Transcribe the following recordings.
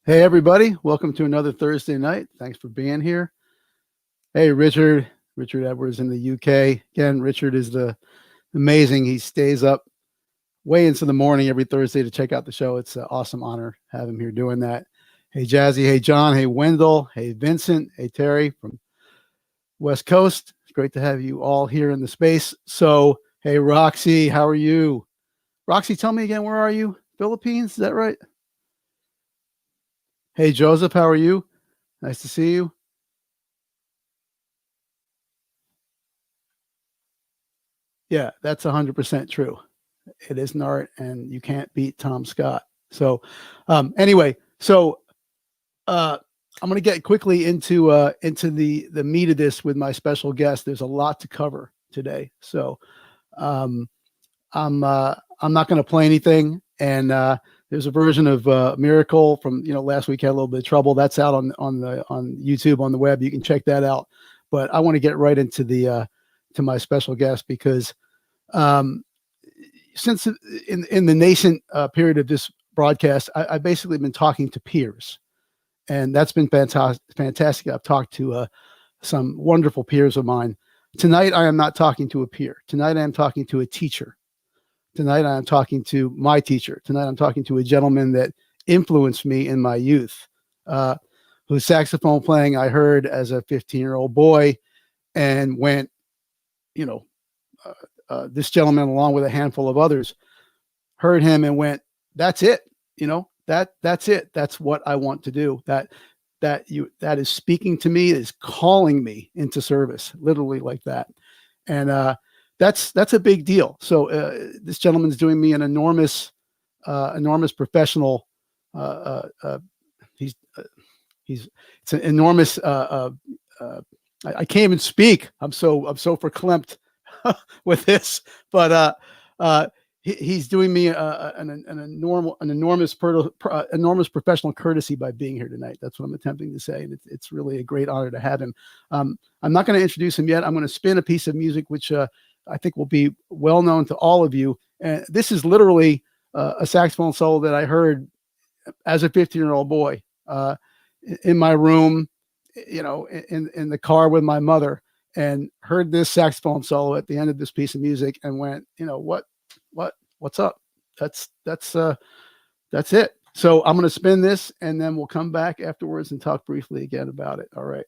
Hey, everybody. Welcome to another Thursday night. Thanks for being here. Hey, Richard. Richard Edwards in the UK. Again, Richard is amazing. He stays up way into the morning every Thursday to check out the show. It's an awesome honor to have him here doing that. Hey, Jazzy. Hey, John. Hey, Wendell. Hey, Vincent. Hey, Terry from West Coast. It's great to have you all here in the space. So, hey, Roxy, how are you? Roxy, tell me again, where are you? Philippines? Is that right? Hey, Joseph, how are you? Nice to see you. Yeah, that's 100% true. It is an art, and you can't beat Tom Scott. So, anyway, uh, I'm going to get quickly into the meat of this with my special guest. There's a lot to cover today, so um, I'm not going to play anything. And there's a version of Miracle from last week, had a little bit of trouble. That's out on YouTube on the web. You can check that out. But I want to get right into the to my special guest because um, since in the nascent period of this broadcast, I've basically been talking to peers, and that's been fantastic. I've talked to some wonderful peers of mine. Tonight, I am not talking to a peer. Tonight, I am talking to a teacher. Tonight, I'm talking to my teacher. Tonight, I'm talking to a gentleman that influenced me in my youth, whose saxophone playing I heard as a 15-year-old boy, and went, you know, this gentleman, along with a handful of others, heard him and went, "That's it. That's it. That's what I want to do. That is speaking to me, is calling me into service, literally like that." And that's a big deal. So this gentleman's doing me an enormous professional. He's it's an enormous. I can't even speak. I'm so verklempt with this, but he's doing me an enormous professional courtesy by being here tonight. That's what I'm attempting to say, and it's really a great honor to have him. I'm not going to introduce him yet. I'm going to spin a piece of music which I think will be well known to all of you. And this is literally a saxophone solo that I heard as a 15-year-old boy in my room, in the car with my mother, and heard this saxophone solo at the end of this piece of music and went, what's up? That's it. So I'm going to spin this, and then we'll come back afterwards and talk briefly again about it. All right.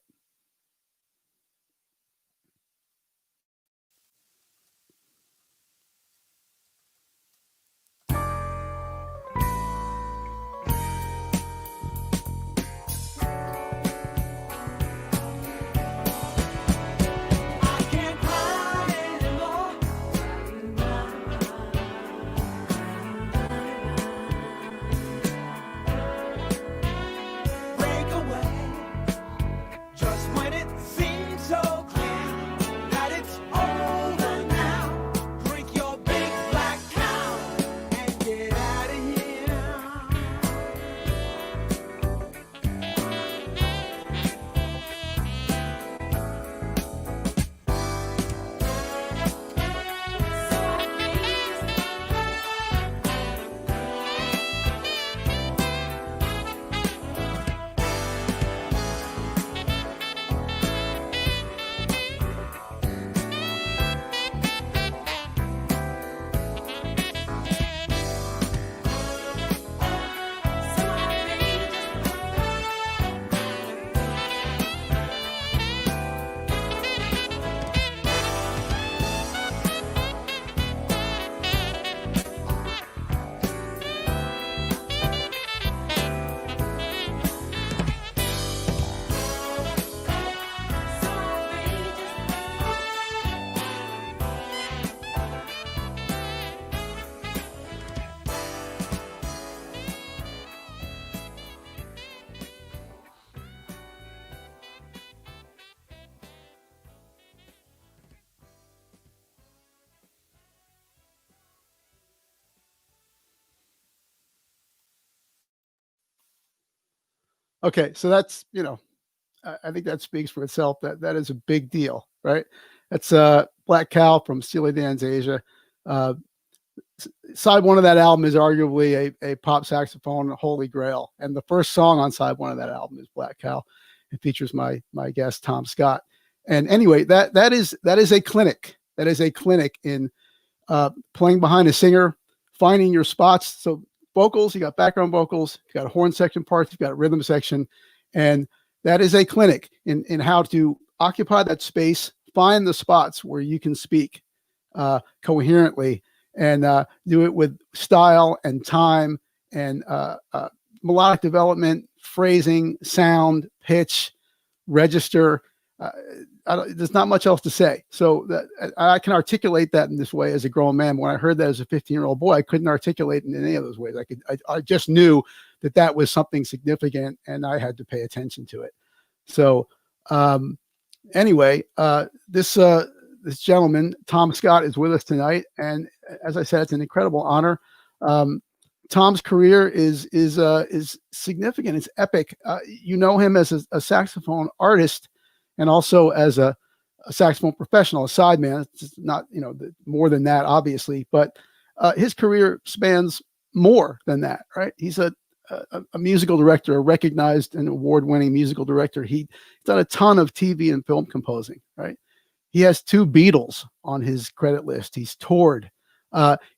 Okay, so that's I think that speaks for itself. That is a big deal, right? That's Black Cow from Steely Dan's Asia. side one of that album is arguably a pop saxophone holy grail. And the first song on side one of that album is Black Cow. It features my guest, Tom Scott. And anyway, that is a clinic. That is a clinic in playing behind a singer, finding your spots. So vocals, you got background vocals, you got a horn section parts, you've got a rhythm section. And that is a clinic in how to occupy that space, find the spots where you can speak coherently, and do it with style and time and melodic development, phrasing, sound, pitch, register. There's not much else to say. So that I can articulate that in this way as a grown man. When I heard that as a 15-year-old boy, I couldn't articulate it in any of those ways. I just knew that was something significant, and I had to pay attention to it. So anyway, this gentleman, Tom Scott, is with us tonight, and as I said, it's an incredible honor. Tom's career is significant. It's epic. You know him as a saxophone artist, and also as a saxophone professional, a sideman. It's not more than that, obviously, but his career spans more than that, right? He's a musical director, a recognized and award-winning musical director. He's done a ton of TV and film composing, right? He has 2 Beatles on his credit list. He's toured.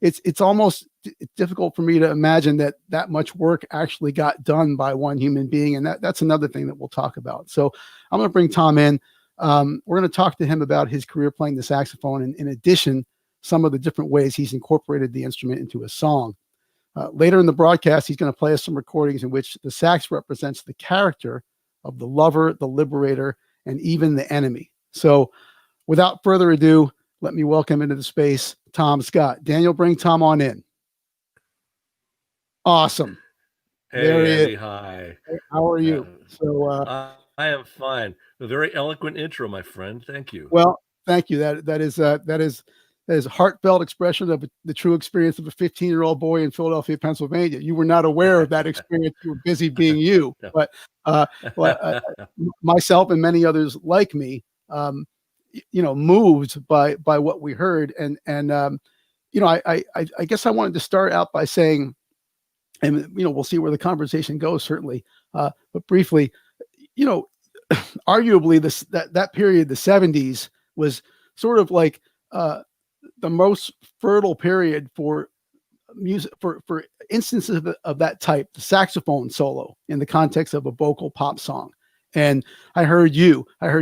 It's almost difficult for me to imagine that much work actually got done by one human being. And that's another thing that we'll talk about. So I'm going to bring Tom in. We're going to talk to him about his career playing the saxophone, and in addition, some of the different ways he's incorporated the instrument into a song. Later in the broadcast, he's going to play us some recordings in which the sax represents the character of the lover, the liberator, and even the enemy. So without further ado, let me welcome into the space Tom Scott. Daniel, bring Tom on in. Awesome. Hey, there he Andy, is. hi. Hey, how are you? So I am fine. A very eloquent intro, my friend. Thank you. Well, thank you. That is a heartfelt expression of the true experience of a 15-year-old boy in Philadelphia, Pennsylvania. You were not aware of that experience. You were busy being you. No. But myself and many others like me, moved by what we heard. And I guess I wanted to start out by saying, and we'll see where the conversation goes, certainly. But briefly, arguably that period, the 70s, was sort of like the most fertile period for music, for instances of that type, the saxophone solo in the context of a vocal pop song. And I heard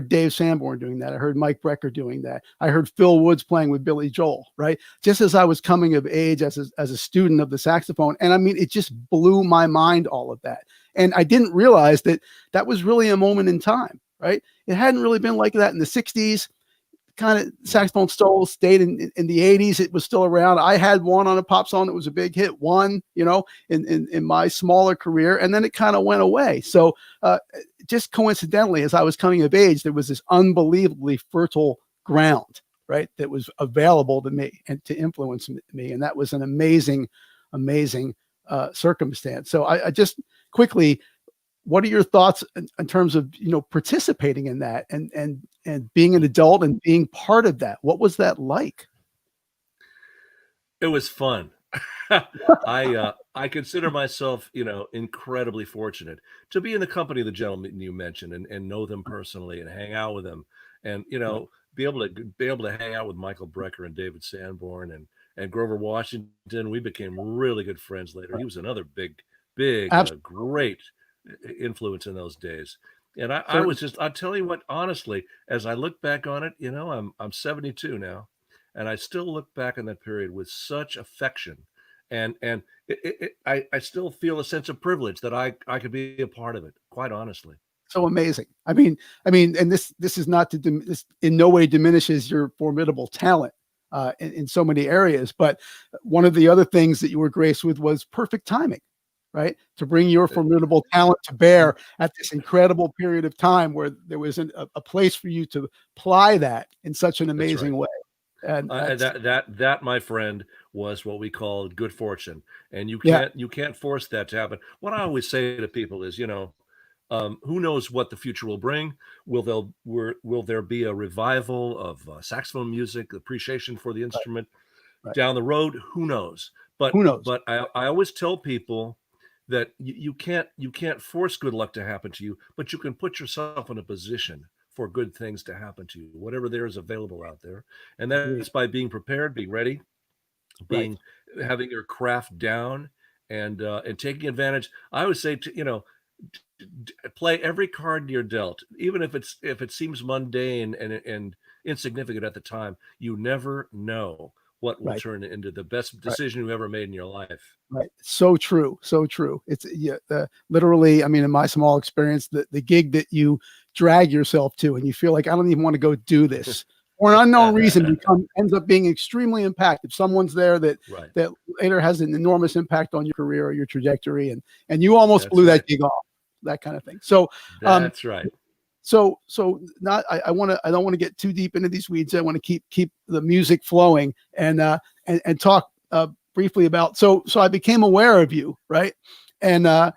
Dave Sanborn doing that. I heard Mike Brecker doing that. I heard Phil Woods playing with Billy Joel, right? Just as I was coming of age as a student of the saxophone. And I mean, it just blew my mind, all of that. And I didn't realize that was really a moment in time, right? It hadn't really been like that in the 60s. Kind of saxophone solo stayed in the 80s. It was still around. I had one on a pop song that was a big hit, in my smaller career, and then it kind of went away. So just coincidentally, as I was coming of age, there was this unbelievably fertile ground, right, that was available to me and to influence me. And that was an amazing circumstance. So I just quickly, what are your thoughts in terms of, participating in that and being an adult and being part of that? What was that like? It was fun. I consider myself, incredibly fortunate to be in the company of the gentleman you mentioned and know them personally and hang out with them, and be able to hang out with Michael Brecker and David Sanborn and Grover Washington. We became really good friends later. He was another big, great influence in those days. And I'll tell you what, honestly, as I look back on it, I'm 72 now, and I still look back on that period with such affection, and I still feel a sense of privilege that I could be a part of it, quite honestly. So amazing. I mean, and this is not this in no way diminishes your formidable talent in so many areas, but one of the other things that you were graced with was perfect timing, right? To bring your formidable talent to bear at this incredible period of time where there was a place for you to ply that in such an amazing way. And that, my friend, was what we call good fortune, and you can't force that to happen. What I always say to people is, who knows what the future will bring? Will there be a revival of saxophone music, appreciation for the instrument? Down the road, who knows? Who knows? But I always tell people that you can't force good luck to happen to you, but you can put yourself in a position for good things to happen to you, whatever there is available out there. And that's by being prepared, being ready, being having your craft down, and taking advantage. I always say play every card you're dealt, even if it seems mundane and insignificant at the time. You never know what will turn into the best decision you ever made in your life. Right. So true. So true. It's literally, I mean, in my small experience, the gig that you drag yourself to and you feel like, I don't even want to go do this, for an unknown reason, ends up being extremely impactful. Someone's there that later has an enormous impact on your career or your trajectory, and you almost blew that gig off, that kind of thing. So that's right. So not I don't want to get too deep into these weeds. I want to keep the music flowing and talk briefly about. So I became aware of you, right? And I'm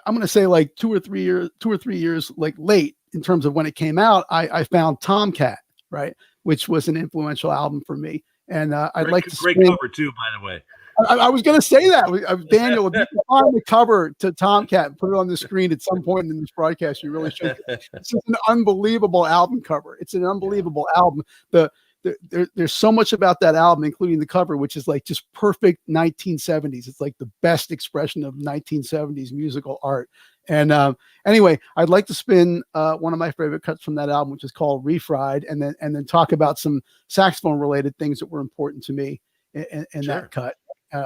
going to say like 2 or 3 years like late in terms of when it came out. I found Tomcat, right, which was an influential album for me. And I'd like to great cover too, by the way. I was going to say that, Daniel, if you can find the cover to Tomcat and put it on the screen at some point in this broadcast, you really should. It's just an unbelievable album cover. It's an unbelievable album. There's so much about that album, including the cover, which is like just perfect 1970s. It's like the best expression of 1970s musical art. And anyway, I'd like to spin one of my favorite cuts from that album, which is called Refried, and then talk about some saxophone related things that were important to me in that cut.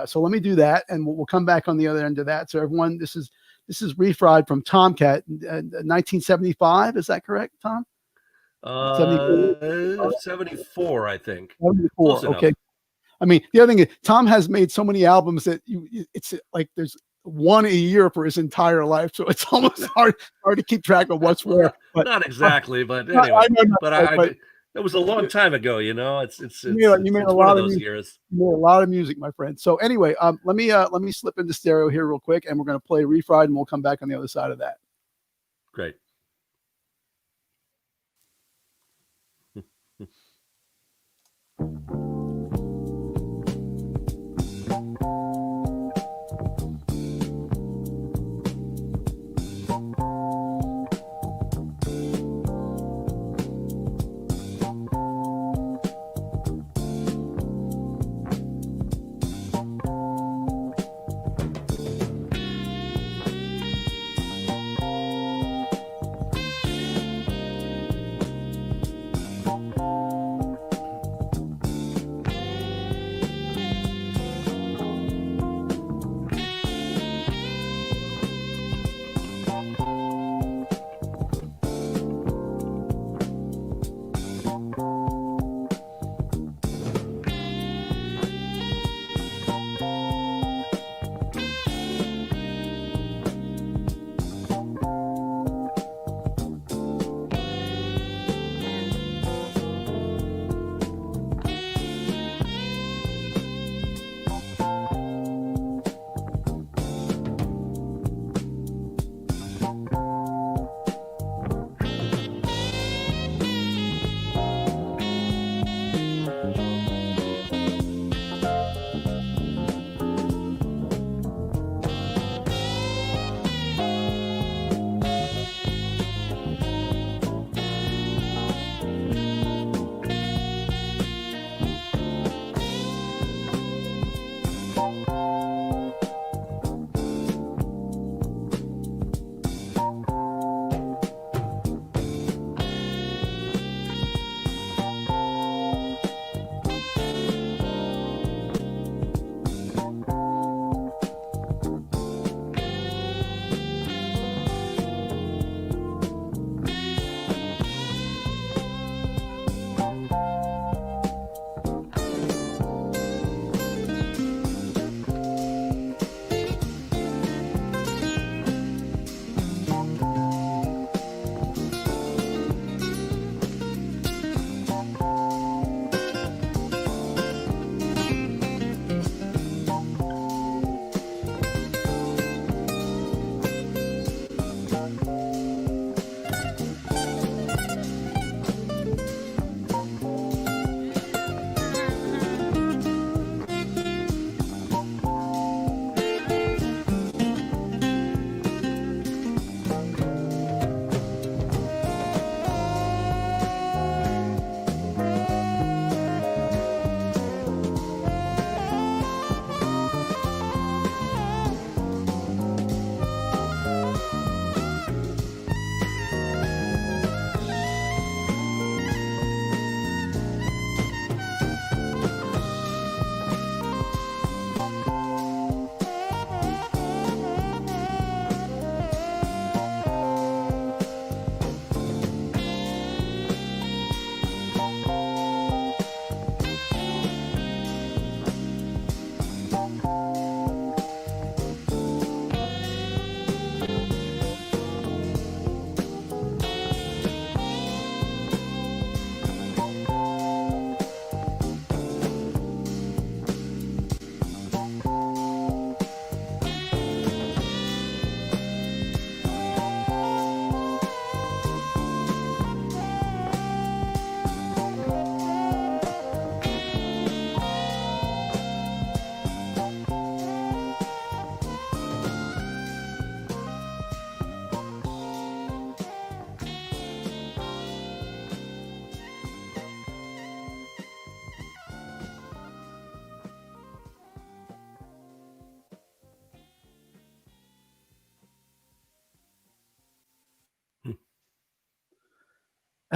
So let me do that, and we'll come back on the other end of that. So everyone, this is Refried from Tomcat, 1975. Is that correct, Tom? 74, I think. 74. Okay. I mean, the other thing is, Tom has made so many albums that it's like there's one a year for his entire life, so it's almost hard to keep track of what's where. But, not exactly, but anyway. But it was a long time ago, you know. It's you made a lot of those years. You made a lot of music, my friend. So anyway, let me slip into stereo here real quick, and we're going to play Refried, and we'll come back on the other side of that. Great.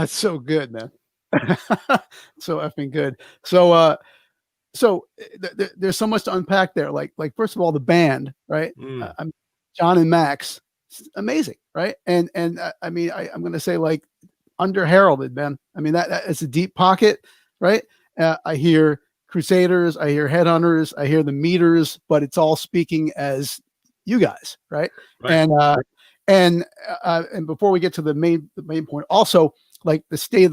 That's so good, man. So effing good. So there's so much to unpack there. Like first of all, the band, right? Mm, I'm John and Max, amazing, right? And I mean, I'm going to say like under heralded, man. I mean that it's a deep pocket, right? I hear Crusaders, I hear Headhunters, I hear the Meters, but it's all speaking as you guys, right? right. And before we get to the main point, also like the state of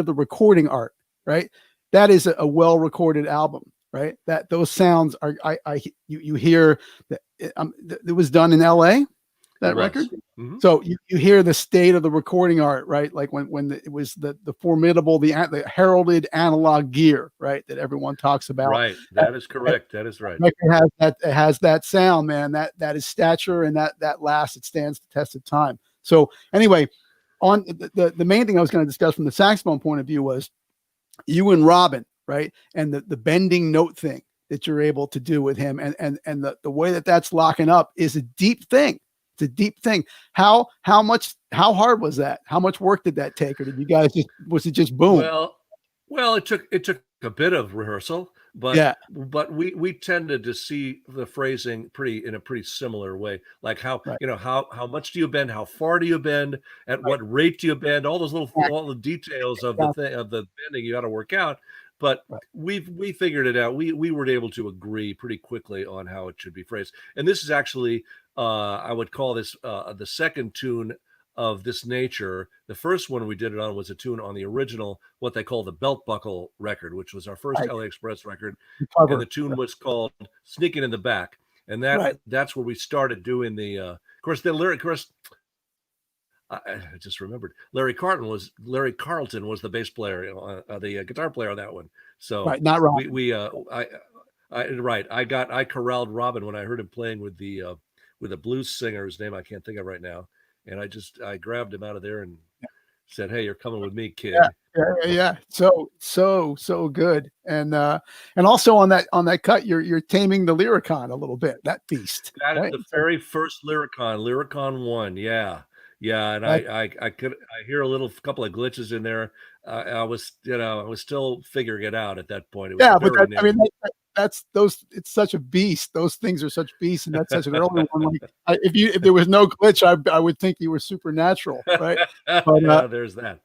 the recording art, right? That is a well recorded album, right? That those sounds are you hear that it was done in L.A. that record. Mm-hmm. So you hear the state of the recording art, right? Like when it was the formidable, the heralded analog gear, right? That everyone talks about. Right. That is correct. That is right. It has that sound, man. That is stature, and that lasts. It stands the test of time. So anyway, on the main thing I was going to discuss from the saxophone point of view was you and Robin, right? And the bending note thing that you're able to do with him, and the way that's locking up is a deep thing. It's a deep thing. How hard was that? How much work did that take, or did you guys was it just boom? Well, it took a bit of rehearsal, but we tended to see the phrasing in a pretty similar way. Like how how much do you bend? How far do you bend? At what rate do you bend? All the details of the bending you got to work out. But we figured it out. We were able to agree pretty quickly on how it should be phrased. And this is actually I would call this the second tune of this nature. The first one we did it on was a tune on the original, what they call the Belt Buckle record, which was our first LA Express record. And the tune was called Sneaking in the Back. And that's where we started doing the of course the lyric. Of course, I just remembered Larry Carlton was the bass player, the guitar player on that one. So not Robin. I corralled Robin when I heard him playing with a blues singer whose name I can't think of right now. And I grabbed him out of there and said, "Hey, you're coming with me, kid." Yeah. So good. And also on that cut, you're taming the Lyricon a little bit. That beast. That is the very first Lyricon 1. Yeah. And I hear a couple of glitches in there. I was still figuring it out at that point. It was it's such a beast. Those things are such beasts, and that's such an early one. Like, if there was no glitch, I would think you were supernatural, right? But there's that.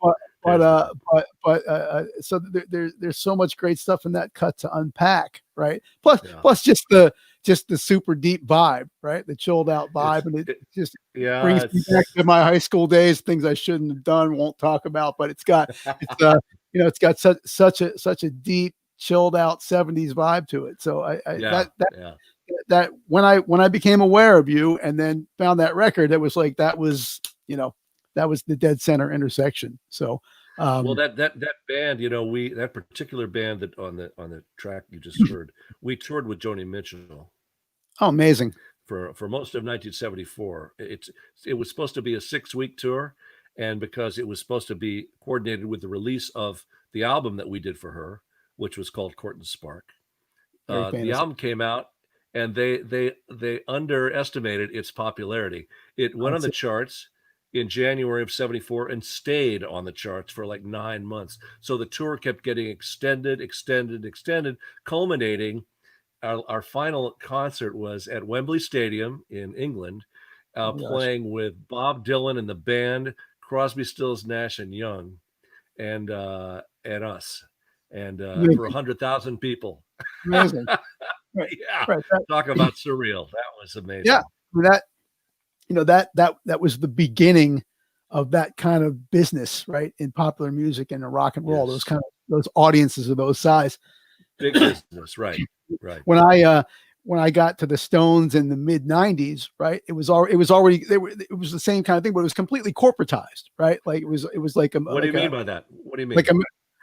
So there's so much great stuff in that cut to unpack, right? Plus just the super deep vibe, right? The chilled out vibe, and it just brings me back to my high school days. Things I shouldn't have done, won't talk about, but it's got such a deep, chilled out 70s vibe to it. So that when I became aware of you and then found that record, it was like that was the dead center intersection. So that band, that particular band that on the track you just heard, we toured with Joni Mitchell. Oh, amazing. For most of 1974. It was supposed to be a 6-week tour, and because it was supposed to be coordinated with the release of the album that we did for her, which was called Court and Spark. The album came out, and they underestimated its popularity. It went on the charts in January of 74 and stayed on the charts for like 9 months. So the tour kept getting extended, culminating. Our final concert was at Wembley Stadium in England, playing with Bob Dylan and the band, Crosby, Stills, Nash and Young, and us. And for 100,000 people. Amazing. Talk about surreal. That was amazing. Yeah, that was the beginning of that kind of business, right? In popular music and in rock and roll, those audiences of those size. Big business, right. When I got to the Stones in the mid 90s, right? It was the same kind of thing, but it was completely corporatized, right? Like it was like what do you mean by that? What do you mean?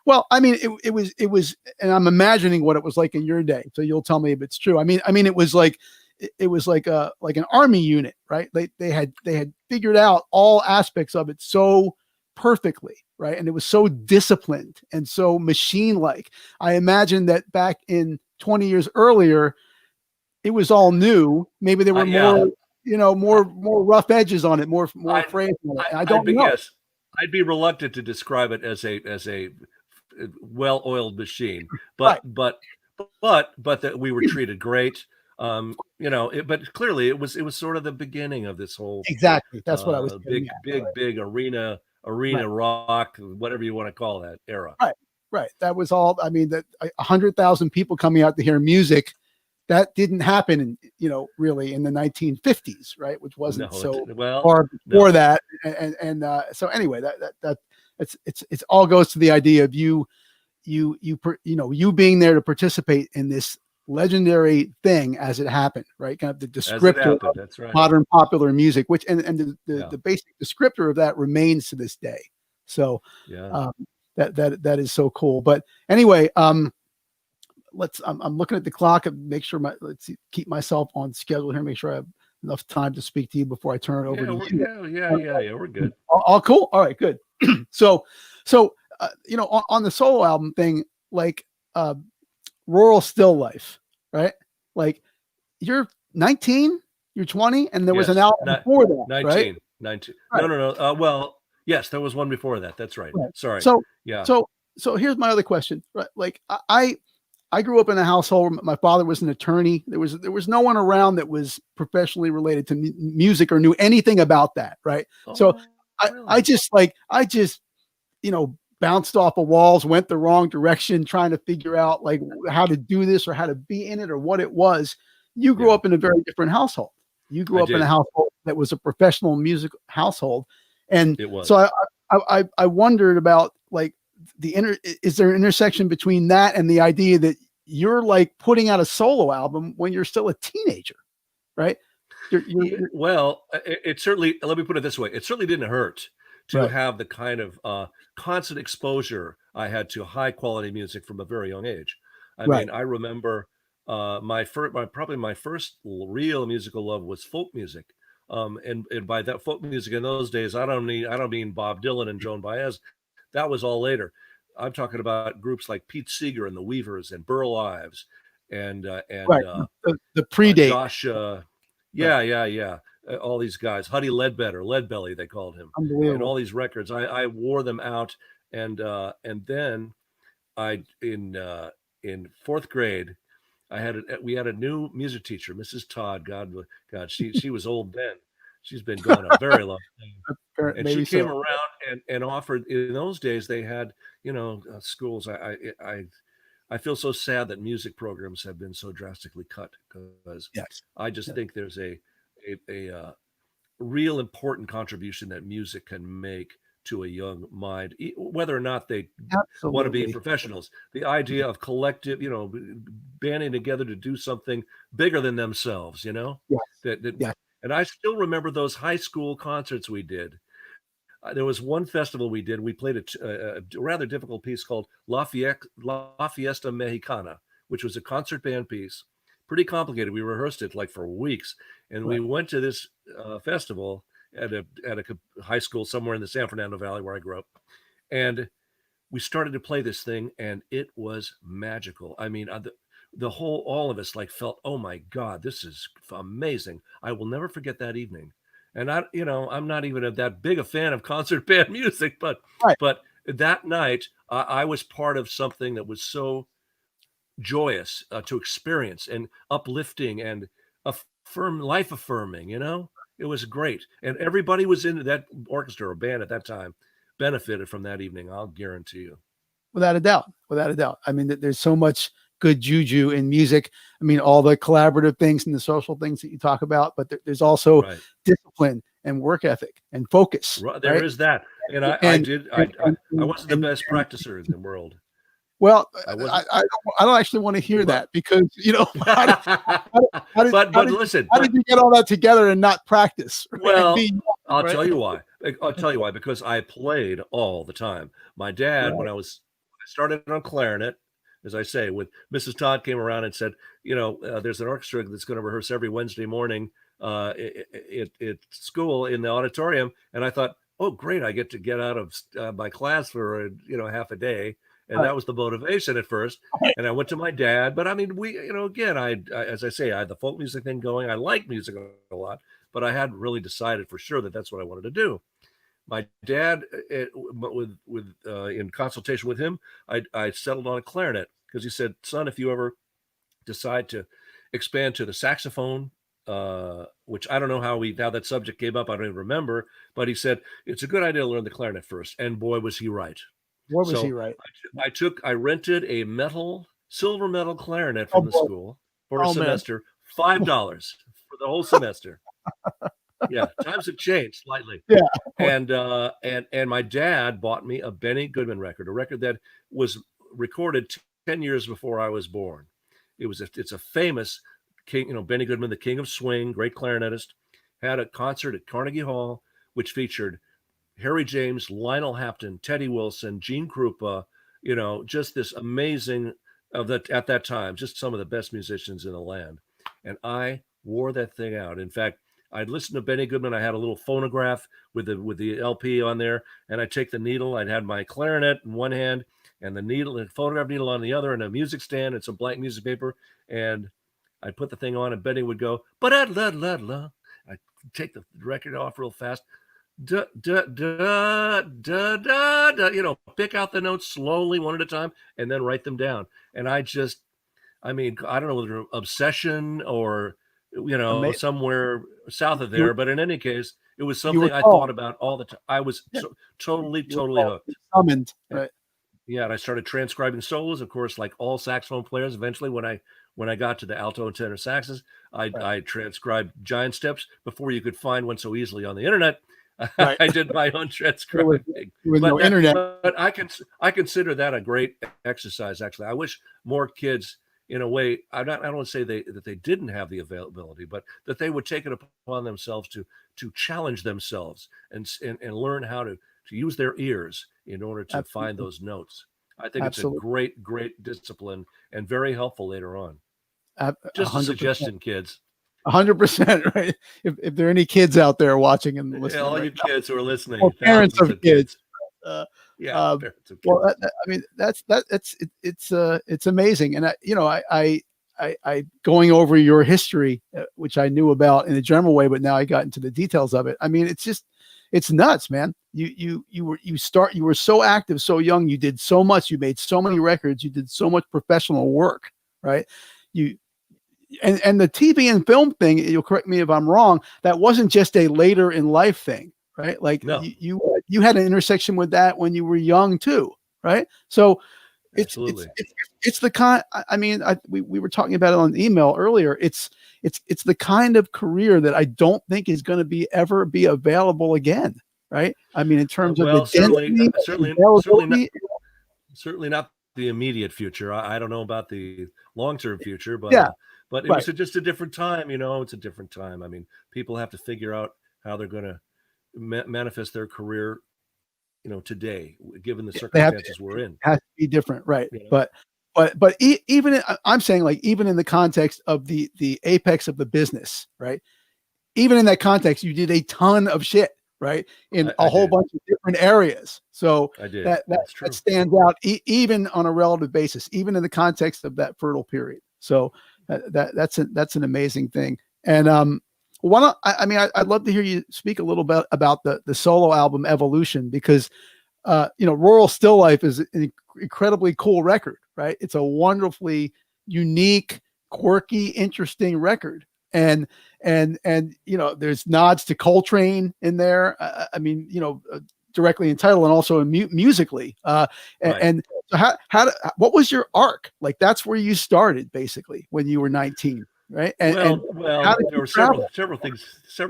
Well, I mean, it was, and I'm imagining what it was like in your day. So you'll tell me if it's true. I mean, it was like an army unit, right? They had figured out all aspects of it so perfectly, right? And it was so disciplined and so machine-like. I imagine that back in 20 years earlier, it was all new. Maybe there were more rough edges on it, more phrase on it. I don't know. I'd be reluctant to describe it as a well-oiled machine, Right. but that we were treated great. But clearly it was sort of the beginning of this whole Exactly. That's what I was getting big, at. big, big Right. arena rock, whatever you want to call that era. Right. Right. That was all. I mean, that 100,000 people coming out to hear music, that didn't happen in, really in the 1950s, right? Which No, wasn't so well, far before no, that. So anyway, it's all goes to the idea of you being there to participate in this legendary thing as it happened, right? Kind of the as it descriptor happened. of That's right. modern popular music, which and Yeah, the basic descriptor of that remains to this day. So yeah. um, that is so cool. But anyway, I'm looking at the clock and make sure let's see, keep myself on schedule here, make sure I have enough time to speak to you before I turn it over to you. Yeah. We're good. All cool. All right, good. so on the solo album thing, like rural still life, right? Like you're 19, you're 20, and there was an Yes, album before that, right? 19. Right. No. Well, yes, there was one before that. That's right. Right. Sorry. So Yeah. so so here's my other question, right? Like I grew up in a household. My father was an attorney. There was no one around that was professionally related to music or knew anything about that, right? So Oh, I really? I just like I just bounced off of walls, went the wrong direction, trying to figure out like how to do this or how to be in it or what it was. You grew Yeah, up in a very different household. You I grew up in a did. household that was a professional music household, and It so was. I wondered about like is there an intersection between that and the idea that you're like putting out a solo album when you're still a teenager, right? Yeah, well, it certainly, let me put it this way, it certainly didn't hurt to Right, have the kind of constant exposure I had to high quality music from a very young age. I right, mean, I remember probably my first real musical love was folk music. And by that folk music in those days, I don't mean Bob Dylan and Joan Baez. That was all later. I'm talking about groups like Pete Seeger and the Weavers and Burl Ives and uh, and right. uh, The predate, Josh. right? Yeah. All these guys, Huddy Ledbetter, Leadbelly, they called him, and all Unbelievable. these records. I wore them out, and then I in fourth grade, we had a new music teacher, Mrs. Todd. God, she was old then. She's been gone a very long time, and she Maybe came so. around and offered. In those days, they had schools. I feel so sad that music programs have been so drastically cut because Yes. I just Yes. think there's a real important contribution that music can make to a young mind, whether or not they want to be Absolutely. professionals. The idea of collective, banding together to do something bigger than themselves, Yes. that, Yes. and I still remember those high school concerts we did. There was one festival we did. We played a rather difficult piece called La Fiesta Mexicana, which was a concert band piece, pretty complicated. We rehearsed it like for weeks, and we Right. went to this festival at a high school somewhere in the San Fernando Valley where I grew up, and we started to play this thing, and it was magical. I mean, all of us like felt, oh my God, this is amazing. I will never forget that evening. And I'm not even that big a fan of concert band music, but Right. but that night I was part of something that was so joyous to experience and uplifting and life affirming. It was great, and everybody was in that orchestra or band at that time benefited from that evening. I'll guarantee you. Without a doubt. Without a doubt. I mean, there's so much good juju in music. I mean, all the collaborative things and the social things that you talk about, but there's also Right. discipline and work ethic and focus, There right? is that, and I And did. and and I and, wasn't the and, best and practicer in the world. well, I I, wasn't. I don't I don't actually want to hear But that because how did listen, how did you get all that together and not practice, right? And well, be I'll right, tell you why. I'll tell you why, because I played all the time. My dad, right, when I started on clarinet, as I say, with Mrs. Todd came around and said, there's an orchestra that's going to rehearse every Wednesday morning at school in the auditorium, and I thought, oh, great, I get out of my class for half a day, and right, that was the motivation at first. And I went to my dad, but I mean, again, as I say, I had the folk music thing going. I like music a lot, but I hadn't really decided for sure that that's what I wanted to do. My dad, with in consultation with him, I settled on a clarinet because he said, "Son, if you ever decide to expand to the saxophone," which I don't know how that subject came up. I don't even remember, but he said it's a good idea to learn the clarinet first, and boy, was he right. What was he So right? I rented a silver metal clarinet Oh from the boy. school for a Oh man. semester, $5 for the whole semester. Yeah, times have changed slightly. Yeah. And my dad bought me a Benny Goodman record, a record that was recorded 10 years before I was born. It's a famous king, Benny Goodman, the king of swing, great clarinetist, had a concert at Carnegie Hall, which featured Harry James, Lionel Hampton, Teddy Wilson, Gene Krupa, just this amazing at that time, just some of the best musicians in the land. And I wore that thing out. In fact, I'd listen to Benny Goodman. I had a little phonograph with the LP on there, and I'd take the needle. I'd have my clarinet in one hand and the phonograph needle on the other, and a music stand and some blank music paper. And I'd put the thing on, and Benny would go, ba-da-la-la-la. I'd take the record off real fast. Da, da, da, da, da, da, pick out the notes slowly one at a time and then write them down. And I don't know whether obsession or, Ama- somewhere south of you there, but in any case, it was you were something I called. thought about all the time. I was Yeah, totally, you were totally called. hooked. Summoned. And, Right. yeah, and I started transcribing solos, of course, like all saxophone players. Eventually, when I got to the alto and tenor saxes, Right. I transcribed giant steps before you could find one so easily on the internet. Right. I did my own There transcribing, was no internet. but I consider that a great exercise. Actually, I wish more kids, in a way, I don't want to say that they didn't have the availability, but that they would take it upon themselves to challenge themselves and learn how to use their ears in order to find Absolutely. those notes. I think it's a Absolutely. great discipline and very helpful later on. A Just a 100%. suggestion, kids. 100%. Right. If there are any kids out there watching and Yeah, listening all right you kids who are now, listening, or parents thousands of of kids. kids. Uh, Yeah, uh, parents of well, kids. I mean, it's amazing, and I going over your history, which I knew about in a general way, but now I got into the details of it. I mean, it's nuts, man. You were so active, so young. You did so much. You made so many records. You did so much professional work, right? You and the TV and film thing. You'll correct me if I'm wrong. That wasn't just a later in life thing, right? Like No, you had an intersection with that when you were young too, right? So it's it's absolutely. it's, it's the kind. I mean, we were talking about it on email earlier. It's the kind of career that I don't think is going to ever be available again, right? I mean, in terms of the Well, density, availability. certainly not the immediate future. I don't know about the long-term future, Yeah, but it right. was just a different time. It's a different time. I mean, people have to figure out how they're going to manifest their career, today, given the They have to, circumstances we're in. has to be different, right? You know, But even I'm saying, like, even in the context of the apex of the business, right? Even in that context, you did a ton of shit, right? In a I whole did. bunch of different areas. So I did. that That's true. stands out, even on a relative basis, even in the context of that fertile period. So that's an amazing thing. And why not? I mean, I'd love to hear you speak a little bit about the solo album Evolution, because Rural Still Life is an incredibly cool record, right? It's a wonderfully unique, quirky, interesting record. And there's nods to Coltrane in there. I mean, directly in title and also musically. Right. And so what was your arc? Like, that's where you started basically when you were 19, right? And how did There you were travel? several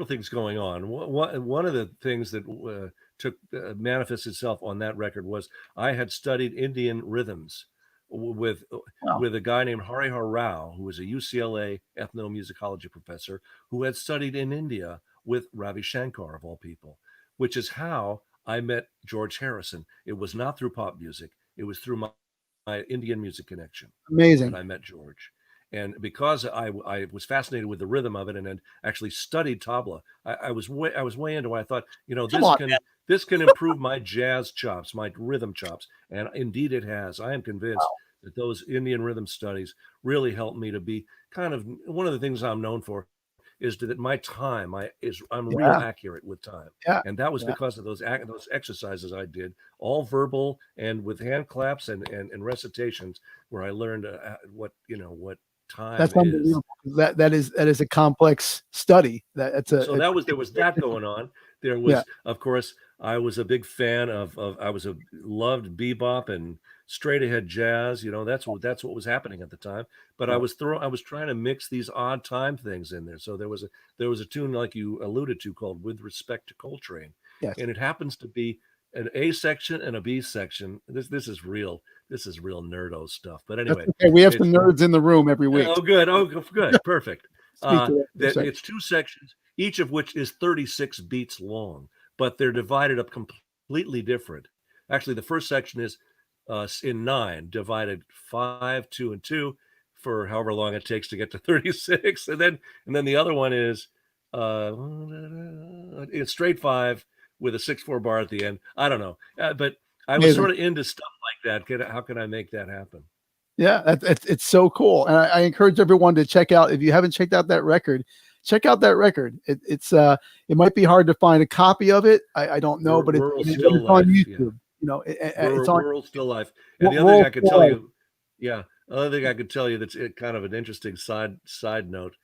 things going on. One of the things that took manifest itself on that record was I had studied Indian rhythms with Wow. with a guy named Harihar Rao, who was a UCLA ethnomusicology professor who had studied in India with Ravi Shankar, of all people, which is how I met George Harrison. It was not through pop music; it was through my Indian music connection that Amazing. I met George. And because I was fascinated with the rhythm of it and had actually studied tabla, I was way into it. I thought, Come on, man. this can improve my jazz chops, my rhythm chops, and indeed it has. I am convinced that those Indian rhythm studies really helped me to be kind of one of the things I'm known for is that my time, I'm real Yeah. accurate with time, Yeah. and that was Yeah. because of those exercises I did, all verbal and with hand claps and recitations, where I learned what time That's is. unbelievable. That is a complex study. So there was that going on. There Yeah. was, of course, I was a big fan I loved bebop and straight ahead jazz. That's what was happening at the time. But Right. I was trying to mix these odd time things in there. So there was a tune like you alluded to called "With Respect to Coltrane," Yes. and it happens to be an A section and a B section. This is real. This is real nerdo stuff. But That's anyway, okay. We have it's some nerds in the room every week. oh good. Oh good. Perfect. Speak to that for a That second. it's two sections, each of which is 36 beats long, but they're divided up completely different. Actually, the first section is in 9, divided 5, 2, and 2 for however long it takes to get to 36, and then the other one is uh, it's straight 5 with a 6/4 bar at the end. I don't know, but I was Amazing. sort of into stuff like that. How can I make that happen? Yeah, it's so cool, and I encourage everyone to check out. If you haven't checked out that record, check out that record. It might be hard to find a copy of it. I don't know, but Rural still it's on life, yeah. YouTube. It's on Rural still life. And the other thing World I could tell Live. you, yeah, other thing I could tell you that's kind of an interesting side note.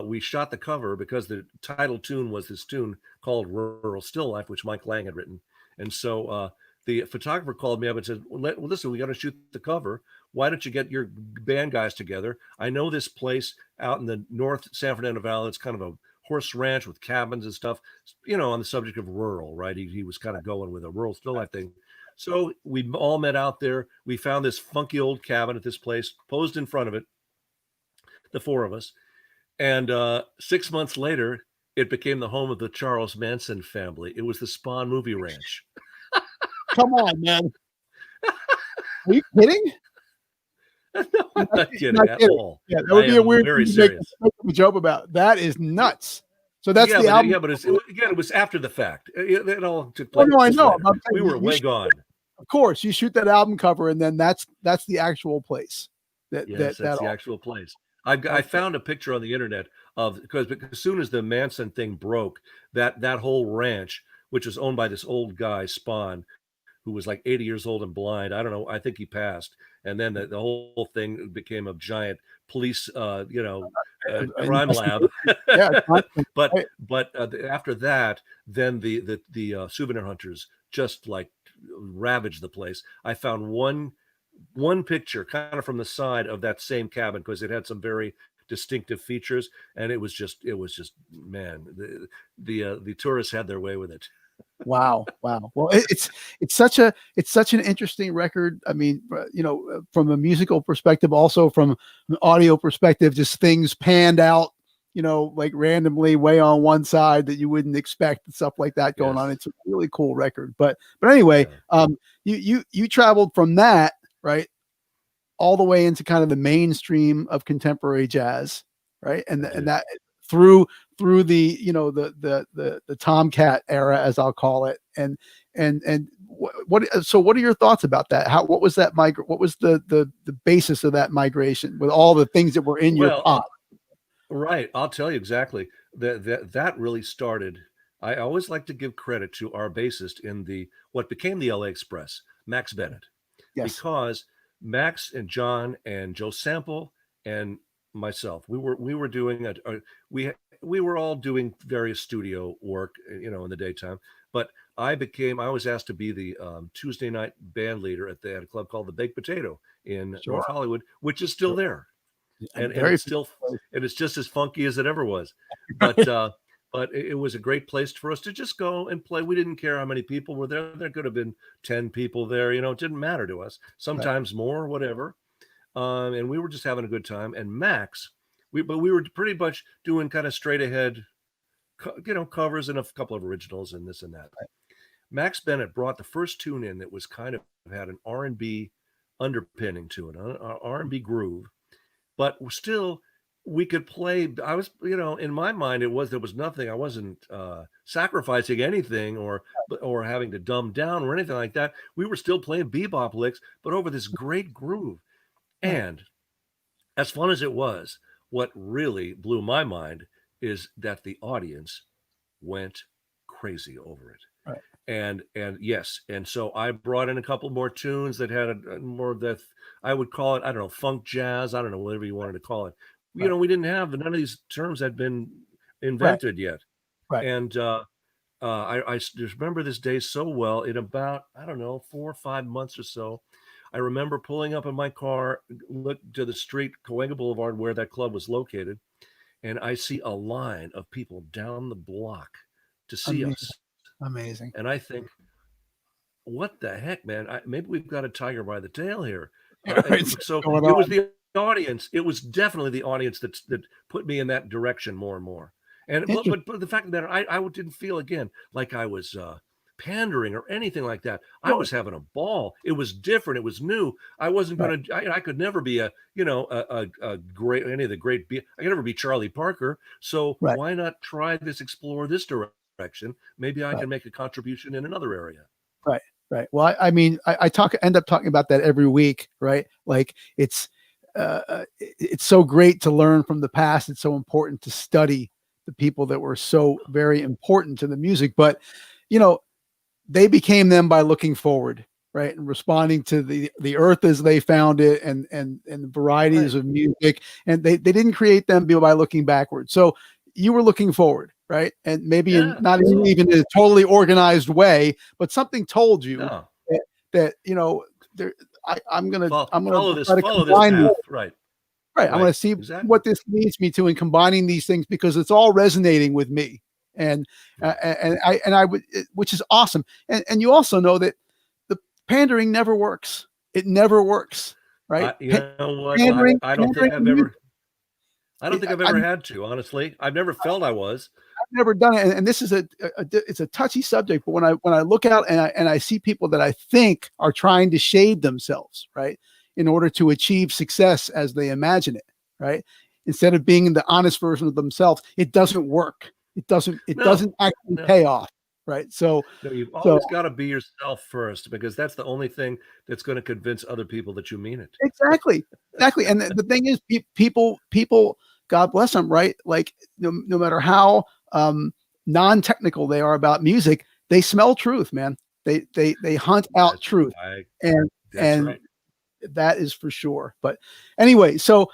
We shot the cover because the title tune was this tune called "Rural Still Life," which Mike Lang had written, and so the photographer called me up and said, well, listen, we got to shoot the cover. Why don't you get your band guys together? I know this place out in the North San Fernando Valley. It's kind of a horse ranch with cabins and stuff, on the subject of rural, right? He was kind of going with a rural still life thing. So we all met out there. We found this funky old cabin at this place, posed in front of it, the four of us. And 6 months later, it became the home of the Charles Manson family. It was the Spawn Movie Ranch. Come on, man. Are you kidding? No, I'm not kidding Not at kidding. all. Yeah, that I would be a am weird very thing to serious. make a joke about. That is nuts. So that's the album. Yeah, but again, it was after the fact. It all took Oh place no, I know. later. I'm saying We were way shoot, gone. of course, you shoot that album cover, and then that's the actual place. Yes, that's the All. actual place. I found a picture on the internet of because as soon as the Manson thing broke, that whole ranch, which was owned by this old guy Spawn, who was like 80 years old and blind. I don't know. I think he passed, and then the whole thing became a giant police, crime lab. Yeah, but right. after that, then the souvenir hunters just like ravaged the place. I found one picture kind of from the side of that same cabin because it had some very distinctive features, and it was just man, the tourists had their way with it. Wow. Well, it's such an interesting record. I mean, from a musical perspective, also from an audio perspective, just things panned out, like randomly way on one side that you wouldn't expect and stuff like that going on. Yes. It's a really cool record. But anyway, you traveled from that, right, all the way into kind of the mainstream of contemporary jazz, right? And that through the the Tomcat era, as I'll call it. And what are your thoughts about that? What was that what was the basis of that migration with all the things that were in your pot? Right, I'll tell you exactly. That really started. I always like to give credit to our bassist in what became the LA Express, Max Bennett, Yes. because Max and John and Joe Sample and myself, we were doing we were all doing various studio work, in the daytime. But I was asked to be the Tuesday night band leader at a club called the Baked Potato in Sure. North Hollywood, which is still there, and it's just as funky as it ever was. But it was a great place for us to just go and play. We didn't care how many people were there. There could have been 10 people there. It didn't matter to us. Sometimes more, whatever. And we were just having a good time. And Max, we were pretty much doing kind of straight ahead, covers and a couple of originals and this and that. Right. Max Bennett brought the first tune in that was kind of had an R&B underpinning to it, an R&B groove, but still we could play. I was, in my mind, there was nothing. I wasn't sacrificing anything or having to dumb down or anything like that. We were still playing bebop licks, but over this great groove. And as fun as it was, what really blew my mind is that the audience went crazy over it. Right. And yes, and so I brought in a couple more tunes that had a more of that, I would call it, I don't know, funk jazz, I don't know, whatever you wanted to call it. Right. We didn't have, none of these terms had been Right. invented yet. Right. And I just remember this day so well. In about, I don't know, 4 or 5 months or so, I remember pulling up in my car, look to the street, Cahuenga Boulevard, where that club was located, and I see a line of people down the block to see Amazing. us. Amazing. And I think, what the heck, man? Maybe we've got a tiger by the tail here. Right. So Going it was on. the audience. It was definitely the audience that put me in that direction more and more. And Interesting. but the fact that I didn't feel again like I was pandering or anything like that. I Sure. was having a ball. It was different. It was new. I wasn't Right. going to. I could never be a great, any of the great. I could never be Charlie Parker. So Right. why not try this? Explore this direction. Maybe I Right. can make a contribution in another area. Right. Right. Well, I mean, I end up talking about that every week, right? Like it's so great to learn from the past. It's so important to study the people that were so very important to the music. But, you know, they became them by looking forward, right? And responding to the earth as they found it, and the varieties Right. of music. And they didn't create them by looking backward. So you were looking forward, right? And maybe in Yeah, not absolutely. even in a totally organized way, but something told you No. that there, I'm gonna try to Follow this combine these. path. Right. Right. I'm Right. gonna see Exactly. what this leads me to in combining these things, because it's all resonating with me. And Yeah. I would, which is awesome. And you also know that the pandering never works. It never works, right? You know what? Pandering to music. I don't think I've I ever had to, honestly. I've never felt I was. I've never done it, and this is it's a touchy subject. But when I look out and I see people that I think are trying to shade themselves, right, in order to achieve success as they imagine it, right, instead of being the honest version of themselves, it doesn't work. It No. doesn't actually No. pay off, right? So No, you've so always got to be yourself first, because that's the only thing that's going to convince other people that you mean it. exactly, exactly. And the thing is, people, God bless them, right? Like no matter how non-technical they are about music, they smell truth, man. They hunt out That's truth, I and that's and right. that is for sure. But anyway, so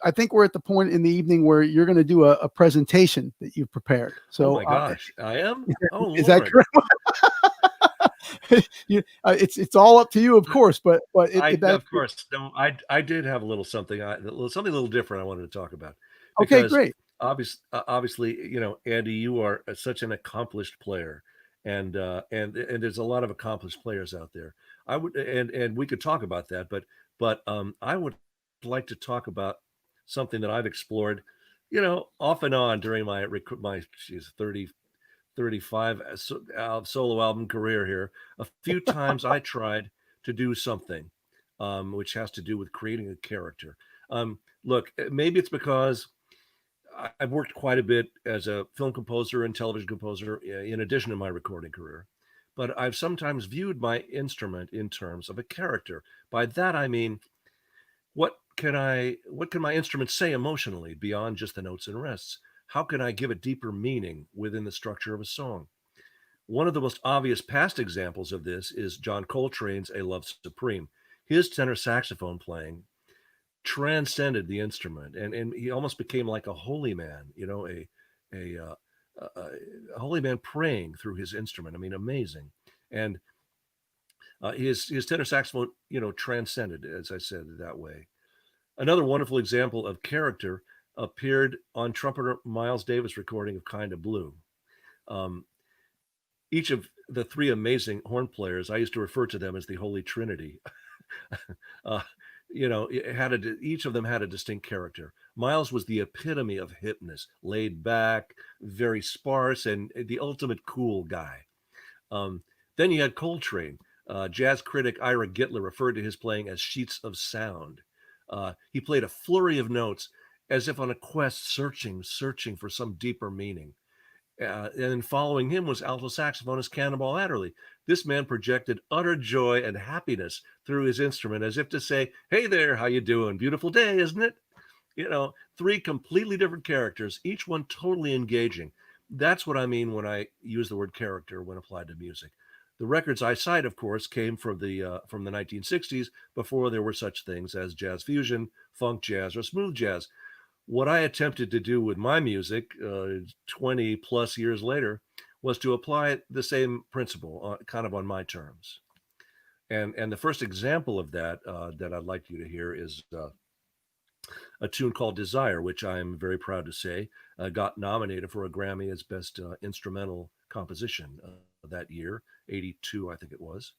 I think we're at the point in the evening where you're going to do a presentation that you've prepared. Oh So my gosh. I am? Oh is that Lord. correct? It's all up to you, of course. But Of that's course. No, I did have a little something, something a little different I wanted to talk about, okay. because Great. obviously, Andy, you are such an accomplished player, and there's a lot of accomplished players out there. And we could talk about that, but I would like to talk about something that I've explored, off and on during my 30 35 solo album career here. A few times I tried to do something which has to do with creating a character. Look, maybe it's because I've worked quite a bit as a film composer and television composer in addition to my recording career. But I've sometimes viewed my instrument in terms of a character. By that I mean, what can my instrument say emotionally beyond just the notes and rests? How can I give a deeper meaning within the structure of a song? One of the most obvious past examples of this is John Coltrane's A Love Supreme. His tenor saxophone playing transcended the instrument, and he almost became like a holy man, a, uh, a holy man praying through his instrument. I mean, amazing. And his tenor saxophone, transcended, as I said, that way. Another wonderful example of character appeared on trumpeter Miles Davis' recording of Kinda Blue. Um, each of the three amazing horn players, I used to refer to them as the Holy Trinity. uh, each of them had a distinct character. Miles was the epitome of hipness, laid back, very sparse, and the ultimate cool guy. Then you had Coltrane. Jazz critic Ira Gitler referred to his playing as sheets of sound. He played a flurry of notes as if on a quest, searching for some deeper meaning. And then following him was alto saxophonist Cannonball Adderley. This man projected utter joy and happiness through his instrument, as if to say, "Hey there, how you doing? Beautiful day, isn't it?" You know, three completely different characters, each one totally engaging. That's what I mean when I use the word character when applied to music. The records I cite, of course, came from the 1960s, before there were such things as jazz fusion, funk jazz, or smooth jazz. What I attempted to do with my music 20 plus years later was to apply the same principle, kind of on my terms. And the first example of that that I'd like you to hear is a tune called Desire, which I'm very proud to say got nominated for a Grammy as Best Instrumental Composition that year, 82, I think it was.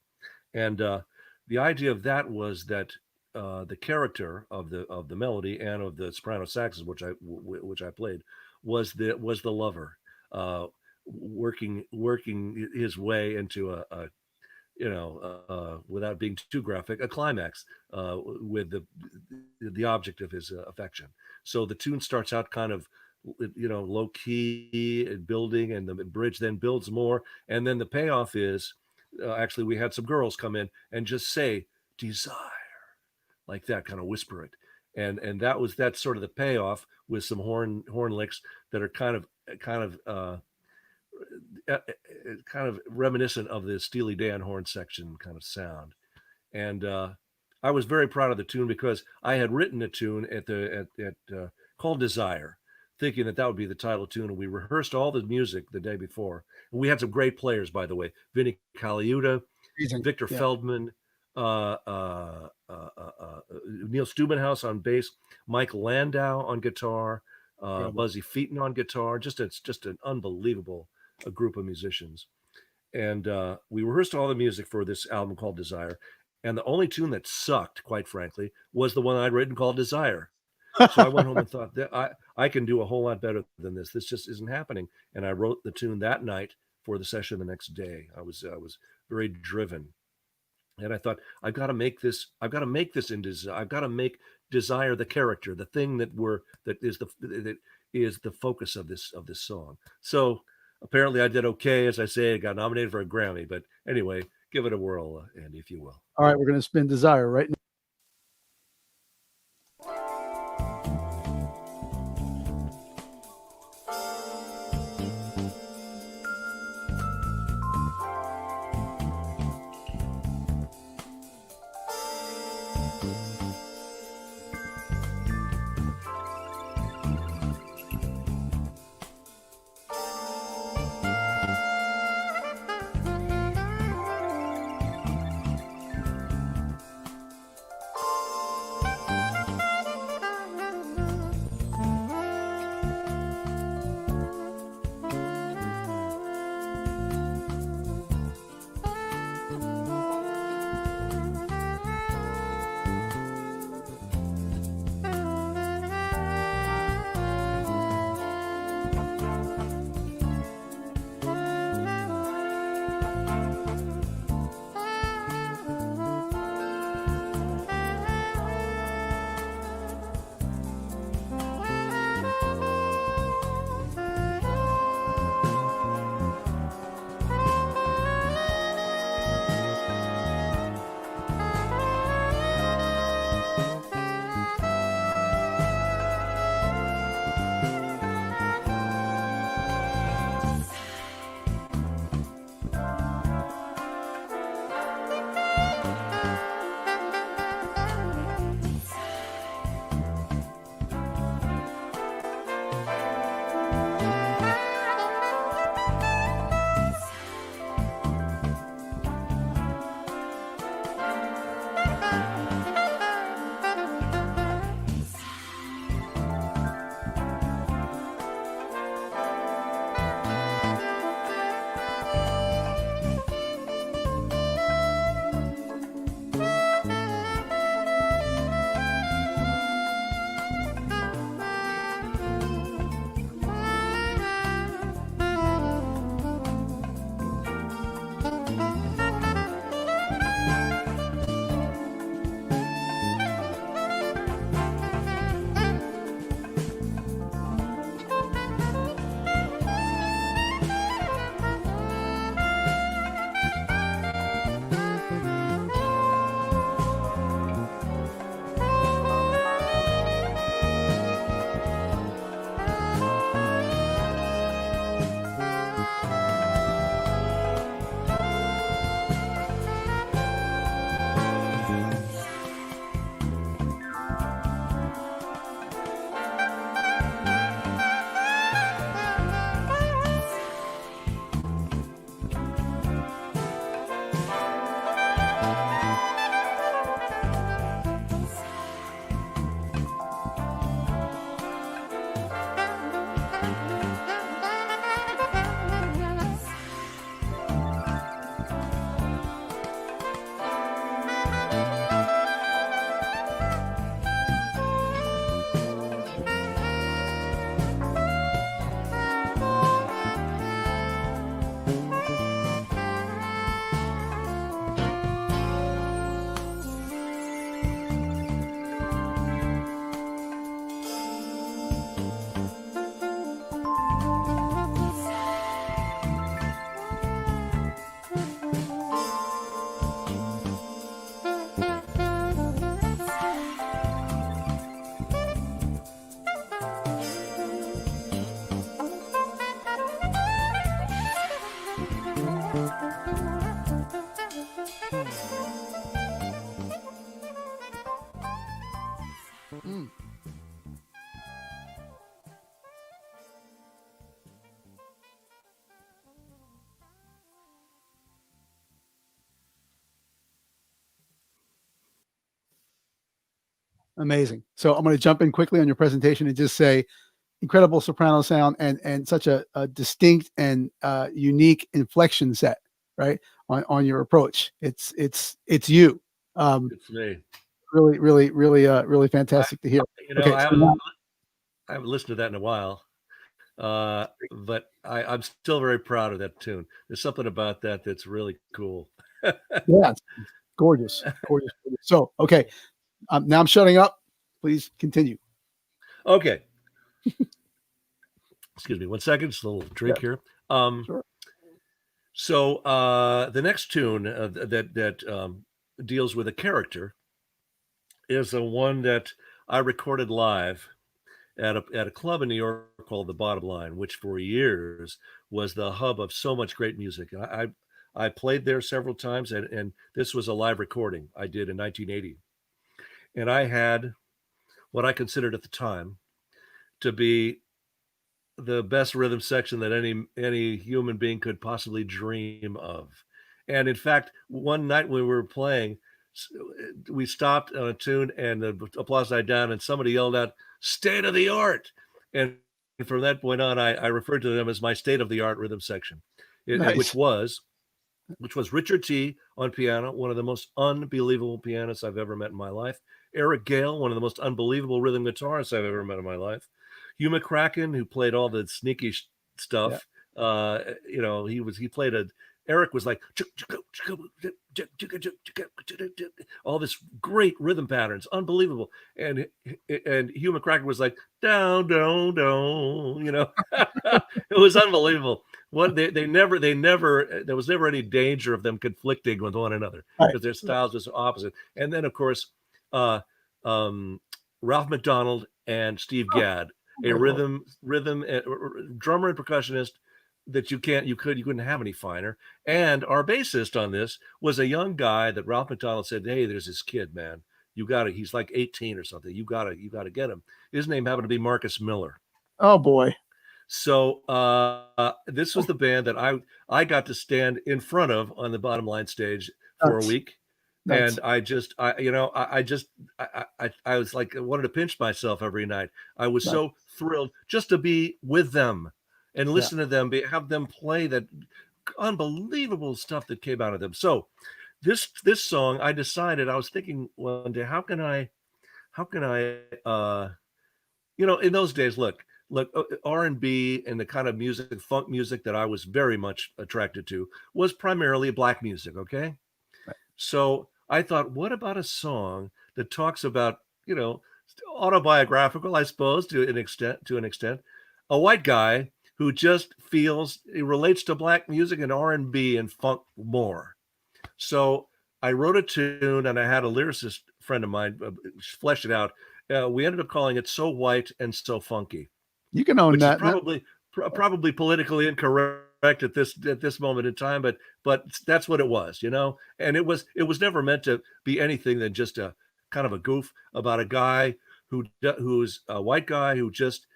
And the idea of that was that the character of the melody and of the soprano saxes, which I played, was the lover, working his way into a without being too graphic, a climax with the object of his affection. So the tune starts out kind of, low key and building, and the bridge then builds more, and then the payoff is actually we had some girls come in and just say desire like that, kind of whisper it, and that's sort of the payoff with some horn licks that are kind of reminiscent of the Steely Dan horn section kind of sound. And I was very proud of the tune because I had written a tune called Desire, thinking that would be the title tune. And we rehearsed all the music the day before. And we had some great players, by the way: Vinny Colaiuta, Victor Feldman, Neil Stubenhouse on bass, Mike Landau on guitar, Buzzy Featon on guitar. Just an unbelievable group of musicians. And we rehearsed all the music for this album called Desire. And the only tune that sucked, quite frankly, was the one I'd written called Desire. So I went home and thought that I can do a whole lot better than this. This just isn't happening. And I wrote the tune that night for the session the next day. I was very driven. And I thought, I've got to make this in Desire. I've got to make Desire the character, the thing that is the focus of this song. So apparently I did okay. As I say, I got nominated for a Grammy. But anyway, give it a whirl, Andy, if you will. All right, we're going to spin Desire right now. Mm. Amazing. So I'm going to jump in quickly on your presentation and just say incredible soprano sound and such a distinct and unique inflection set, right? On your approach. It's you. It's me. Really, really, really, really I, fantastic to hear. you know, Okay. So now, I haven't listened to that in a while, but I'm still very proud of that tune. There's something about that that's really cool. yeah, it's gorgeous, gorgeous, gorgeous. So, okay. Now I'm shutting up. Please continue. Okay, excuse me 1 second. Just a little Yeah, drink here. Um, sure. so the next tune that deals with a character is the one that I recorded live at a club in New York called The Bottom Line, which for years was the hub of so much great music. I played there several times, and this was a live recording I did in 1980, and I had what I considered at the time to be the best rhythm section that any human being could possibly dream of. And in fact, one night when we were playing, we stopped on a tune and the applause died down, and somebody yelled out, "State of the art!" And from that point on, I referred to them as my state of the art rhythm section, Nice. which was Richard T on piano, one of the most unbelievable pianists I've ever met in my life. Eric Gale, one of the most unbelievable rhythm guitarists I've ever met in my life. Hugh McCracken, who played all the sneaky Yeah. stuff. He played a. Eric was like all this great rhythm patterns, unbelievable. And Hugh McCracken was like down, down, down. It was unbelievable. What they never there was never any danger of them conflicting with one another Right. because their styles were so opposite. And then of course, uh, Ralph McDonald and Steve Oh, Gadd, a very cool. rhythm drummer and percussionist that you couldn't have any finer. And our bassist on this was a young guy that Ralph McDonald said, "Hey, there's this kid, man. He's like 18 or something. You gotta get him." His name happened to be Marcus Miller. Oh boy. So this was the band that I got to stand in front of on the Bottom Line stage for a Nuts. week, Nuts. and I was like I wanted to pinch myself every night. I was Nuts. so thrilled just to be with them and Yeah. listen to them, have them play that unbelievable stuff that came out of them. So this song, I decided I was thinking one day, how can I in those days, look, R&B and the kind of music, funk music that I was very much attracted to was primarily black music. Okay, Right. so I thought, what about a song that talks about, autobiographical, I suppose, to an extent, a white guy who just feels he relates to black music and R&B and funk more. So I wrote a tune and I had a lyricist friend of mine flesh it out. We ended up calling it "So White and So Funky," You can own which is that. probably politically incorrect at this moment in time, but that's what it was. And it was never meant to be anything than just a kind of a goof about a guy who's a white guy who just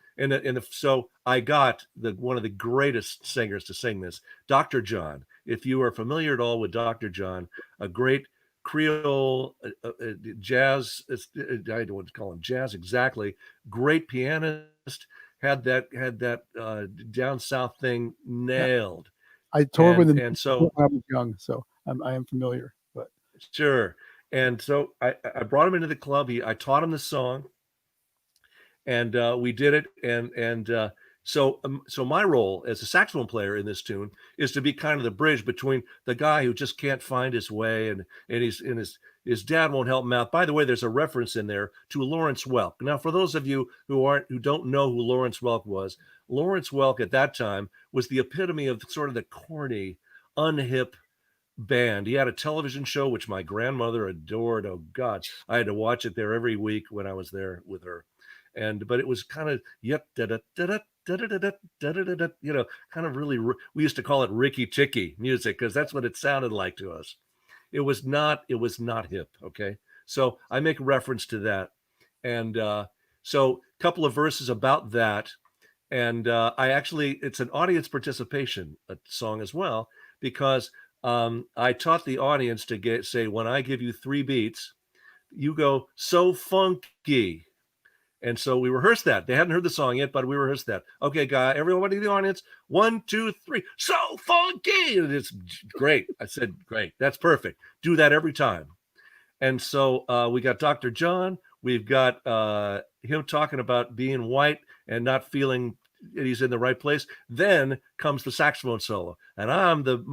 so I got one of the greatest singers to sing this, Dr. John. If you are familiar at all with Dr. John, a great Creole jazz, I don't want to call him jazz exactly, great pianist, had that down south thing Yeah. nailed. I toured with And him and when so I was young, so I am familiar. But sure. And so I brought him into the club. I taught him the song, and we did it. And so my role as a saxophone player in this tune is to be kind of the bridge between the guy who just can't find his way, and his dad won't help him out. By the way, there's a reference in there to Lawrence Welk. Now, for those of you who don't know who Lawrence Welk was, Lawrence Welk at that time was the epitome of sort of the corny, unhip band. He had a television show which my grandmother adored. Oh God, I had to watch it there every week when I was there with her. But it was kind of kind of really. We used to call it Ricky Ticky music because that's what it sounded like to us. It was not hip. Okay, so I make reference to that, And so a couple of verses about that. And it's an audience participation song as well, because I taught the audience to say, when I give you 3 beats, you go, so funky. And so we rehearsed that. They hadn't heard the song yet, but we rehearsed that. Okay, guy, everybody in the audience, 1, 2, 3, so funky. And it's great. I said, great. That's perfect. Do that every time. And so we got Dr. John. We've got him talking about being white and not feeling he's in the right place. Then comes the saxophone solo, and I'm the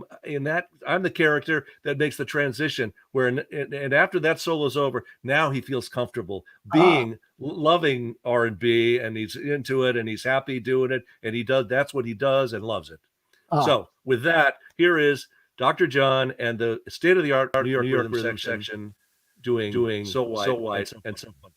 character that makes the transition. Where and after that solo is over, now he feels comfortable being loving R&B, and he's into it, and he's happy doing it, and that's what he does and loves it. So with that, here is Dr. John and the state-of-the-art New York rhythm section doing So White and So Funky.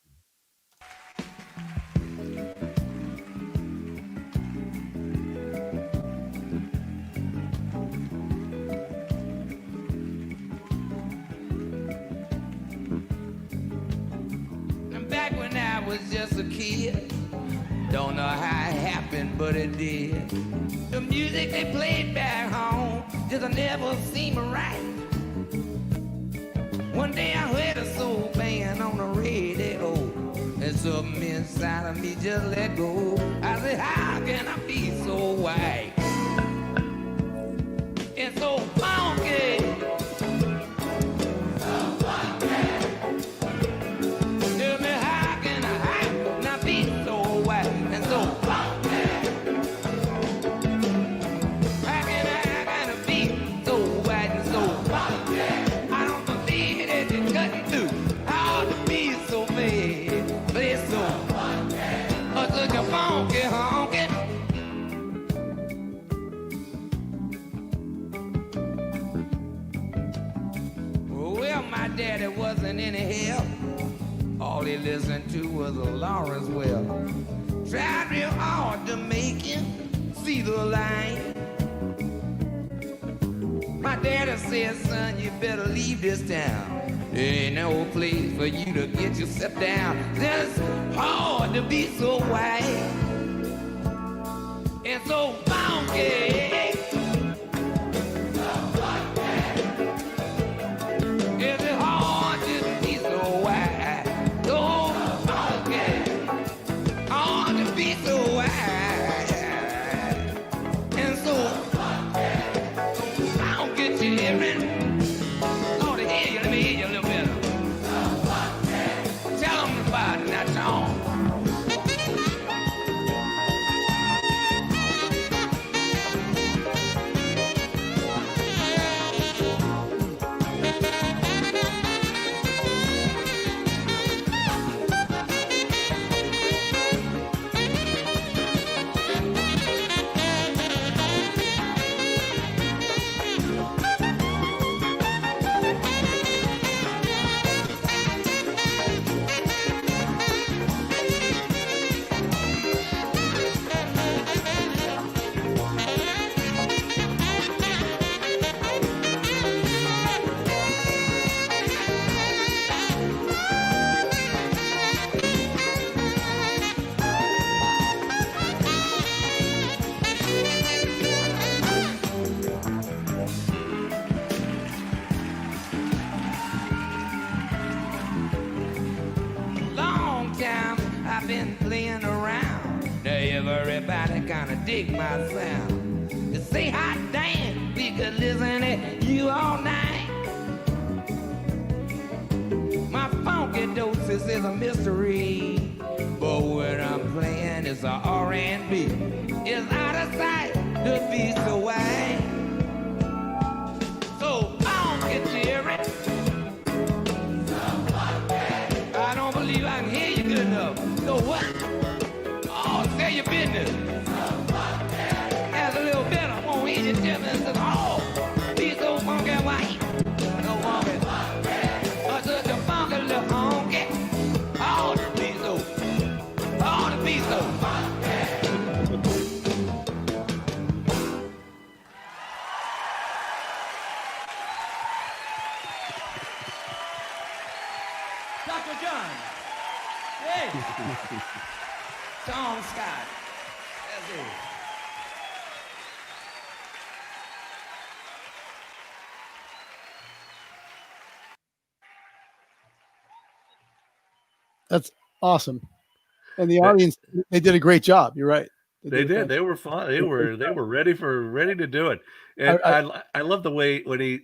Back when I was just a kid, don't know how it happened, but it did. The music they played back home just never seemed right. One day I heard a soul band on the radio, and something inside of me just let go. I said, how can I be so white and so funky? Tell me, how can I not be so white and so funky? How can I be so white and so funky? I don't believe that you're cutting through. How to be so bad, but it's so funky. Such a funky honky. Well, my daddy wasn't any help. All he listened to was a Lawrence Well. Tried real hard to make him see the line. My daddy said, son, you better leave this town. There ain't no place for you to get yourself down. It's hard to be so white and so funky. Is it hard to be so white? So funky. Hard to be so white and so funky. I don't get you hearing. Lord, hear you. Let me hear you a little bit. Tell them about it, that's all. I've been playing around. Now everybody kinda dig my sound. You say hot damn, we could listen to you all night. My funky doses is a mystery, but what I'm playing is a R&B. It's out of sight to be so white. So funky, Jerry. I don't believe I can hear you good enough. So what? Oh, say your business. As a little bit, I won't hear you tell me. Oh, be so funky white. So funky. Such a funky little honky. Oh, to be so funky. Dr. John. Hey. Tom Scott. That's it. That's awesome. And the audience, they did a great job. You're right. They did. They were fun. They were ready to do it. And I love the way when he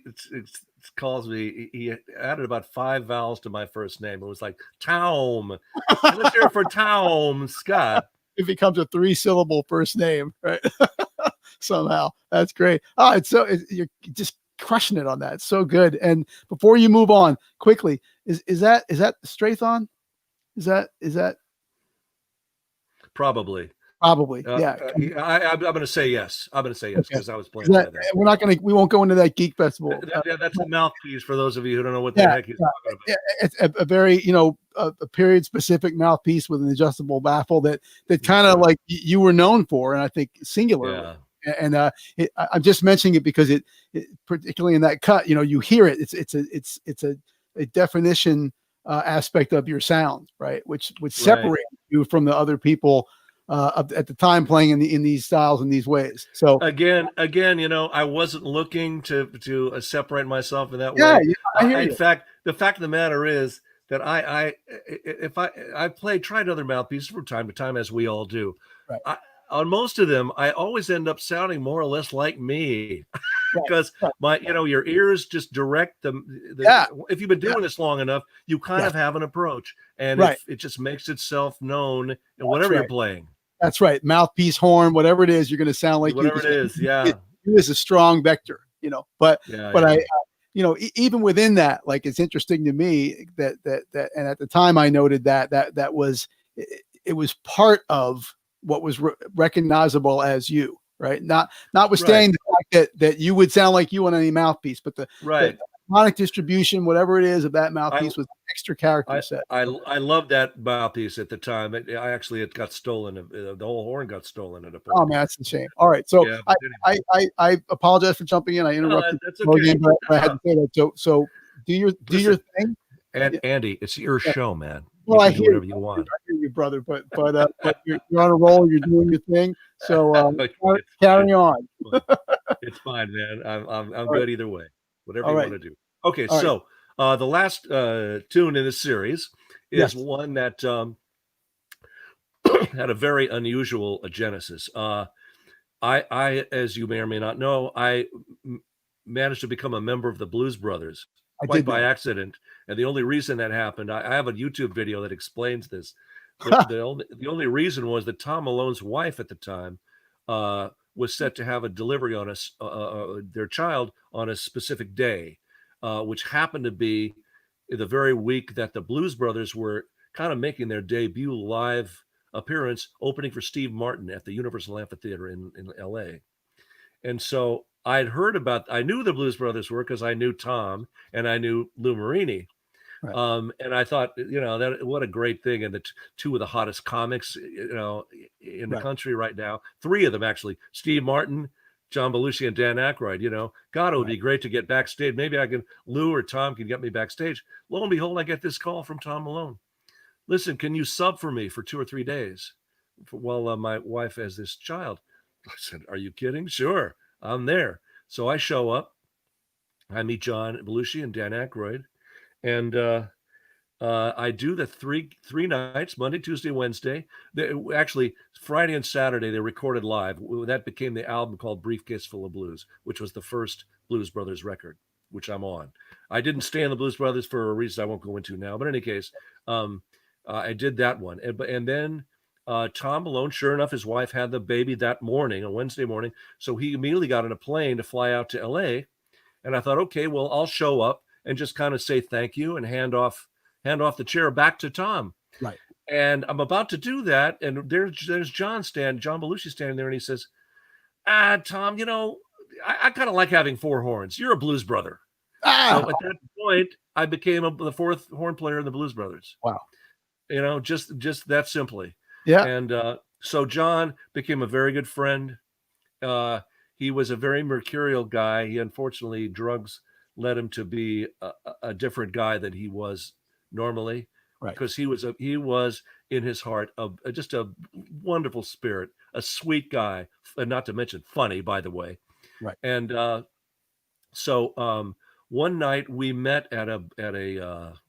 calls me, he added about 5 vowels to my first name. It was like Tom. Let's hear it for Tom Scott. It becomes a 3-syllable first name, right? Somehow. That's great. Oh, you're just crushing it on that. It's so good. And before you move on quickly, is that Strathon? Is that Probably? Yeah. I'm going to say yes. I'm going to say yes because I was playing that. We won't go into that geek festival. That's a mouthpiece for those of you who don't know what the heck he's talking about. Yeah, it's a very, a period specific mouthpiece with an adjustable baffle that kind of like you were known for, and I think singularly. Yeah. And I'm just mentioning it because it particularly in that cut, you hear it. It's a definition aspect of your sound, right? Which separate you from the other people at the time playing in these styles in these ways. So again, I wasn't looking to separate myself in that way. Yeah, I hear you. In fact, the fact of the matter is that I tried other mouthpieces from time to time, as we all do. Right. On most of them, I always end up sounding more or less like me because your ears just direct them. If you've been doing this long enough, you kind of have an approach, and it just makes itself known in whatever you're playing. That's right. Mouthpiece, horn, whatever it is, you're going to sound like whatever it is. Yeah. It is a strong vector, but I, even within that, like, it's interesting to me that, and at the time I noted that was, it was part of what was recognizable as you, right? Notwithstanding the fact that you would sound like you on any mouthpiece, but the harmonic distribution, whatever it is of that mouthpiece, was an extra character set. I love that mouthpiece at the time. It got stolen. The whole horn got stolen at a point. Oh man, that's a shame. All right, so I apologize for jumping in. I interrupted. That's okay. But I had to say that. So do your thing. And Andy, it's your show, man. Well, I hear whatever you want. I hear you, brother. But you're on a roll. You're doing your thing. So carry on. It's fine, man. I'm good either way. Whatever you want to do. Okay, so the last tune in this series is one that had a very unusual genesis. I, as you may or may not know, I managed to become a member of the Blues Brothers quite by accident, and the only reason that happened, I have a YouTube video that explains this. The only reason was that Tom Malone's wife at the time was set to have a delivery on their child on a specific day, which happened to be the very week that the Blues Brothers were kind of making their debut live appearance, opening for Steve Martin at the Universal Amphitheater in LA. And so I knew the Blues Brothers were because I knew Tom and I knew Lou Marini. Right. And I thought, that what a great thing. And the two of the hottest comics, in the country right now, 3 of them actually, Steve Martin, John Belushi, and Dan Aykroyd. God, it would be great to get backstage. Maybe Lou or Tom can get me backstage. Lo and behold, I get this call from Tom Malone. Listen, can you sub for me for 2 or 3 days while my wife has this child? I said, are you kidding? Sure, I'm there. So I show up. I meet John Belushi and Dan Aykroyd. And I do the three nights, Monday, Tuesday, Wednesday. Actually, Friday and Saturday, they recorded live. That became the album called Briefcase Full of Blues, which was the first Blues Brothers record, which I'm on. I didn't stay in the Blues Brothers for a reason I won't go into now. But in any case, I did that one. And then Tom Malone, sure enough, his wife had the baby that morning, on Wednesday morning. So he immediately got on a plane to fly out to LA. And I thought, okay, well, I'll show up and just kind of say thank you and hand off the chair back to Tom. Right. And I'm about to do that. And there's John Belushi standing there. And he says, Tom, I kind of like having 4 horns. You're a blues brother. So at that point, I became the 4th horn player in the Blues Brothers. Wow. Just that simply. Yeah. And so John became a very good friend. He was a very mercurial guy. He, unfortunately, drugs led him to be a different guy than he was normally, because he was in his heart, just a wonderful spirit, a sweet guy, and not to mention funny, by the way. Right. And so one night we met at a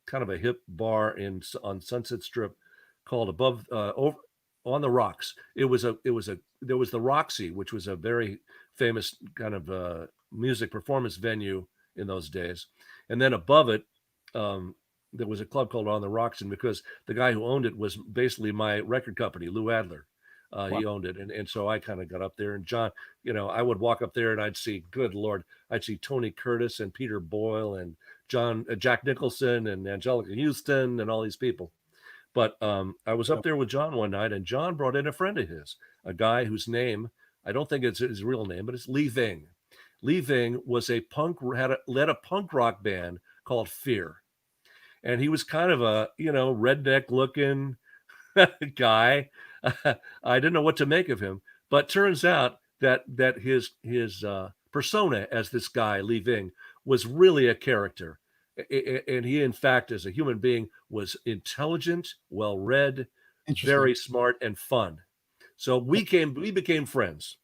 kind of a hip bar on Sunset Strip called over on the Rocks. There was the Roxy, which was a very famous kind of music performance venue in those days, and then above it there was a club called On the Rocks, and because the guy who owned it was basically my record company, Lou Adler. Wow. He owned it, and so I kind of got up there, and John, I would walk up there and I'd see, good Lord, I'd see Tony Curtis and Peter Boyle and Jack Nicholson and Angelica Houston and all these people. But I was up there with John one night, and John brought in a friend of his, a guy whose name, I don't think it's his real name, but it's Lee Ving. Lee Ving was led a punk rock band called Fear. And he was kind of a, redneck looking guy. I didn't know what to make of him, but turns out that his persona as this guy, Lee Ving, was really a character. And he, in fact, as a human being, was intelligent, well-read, very smart, and fun. So we became friends.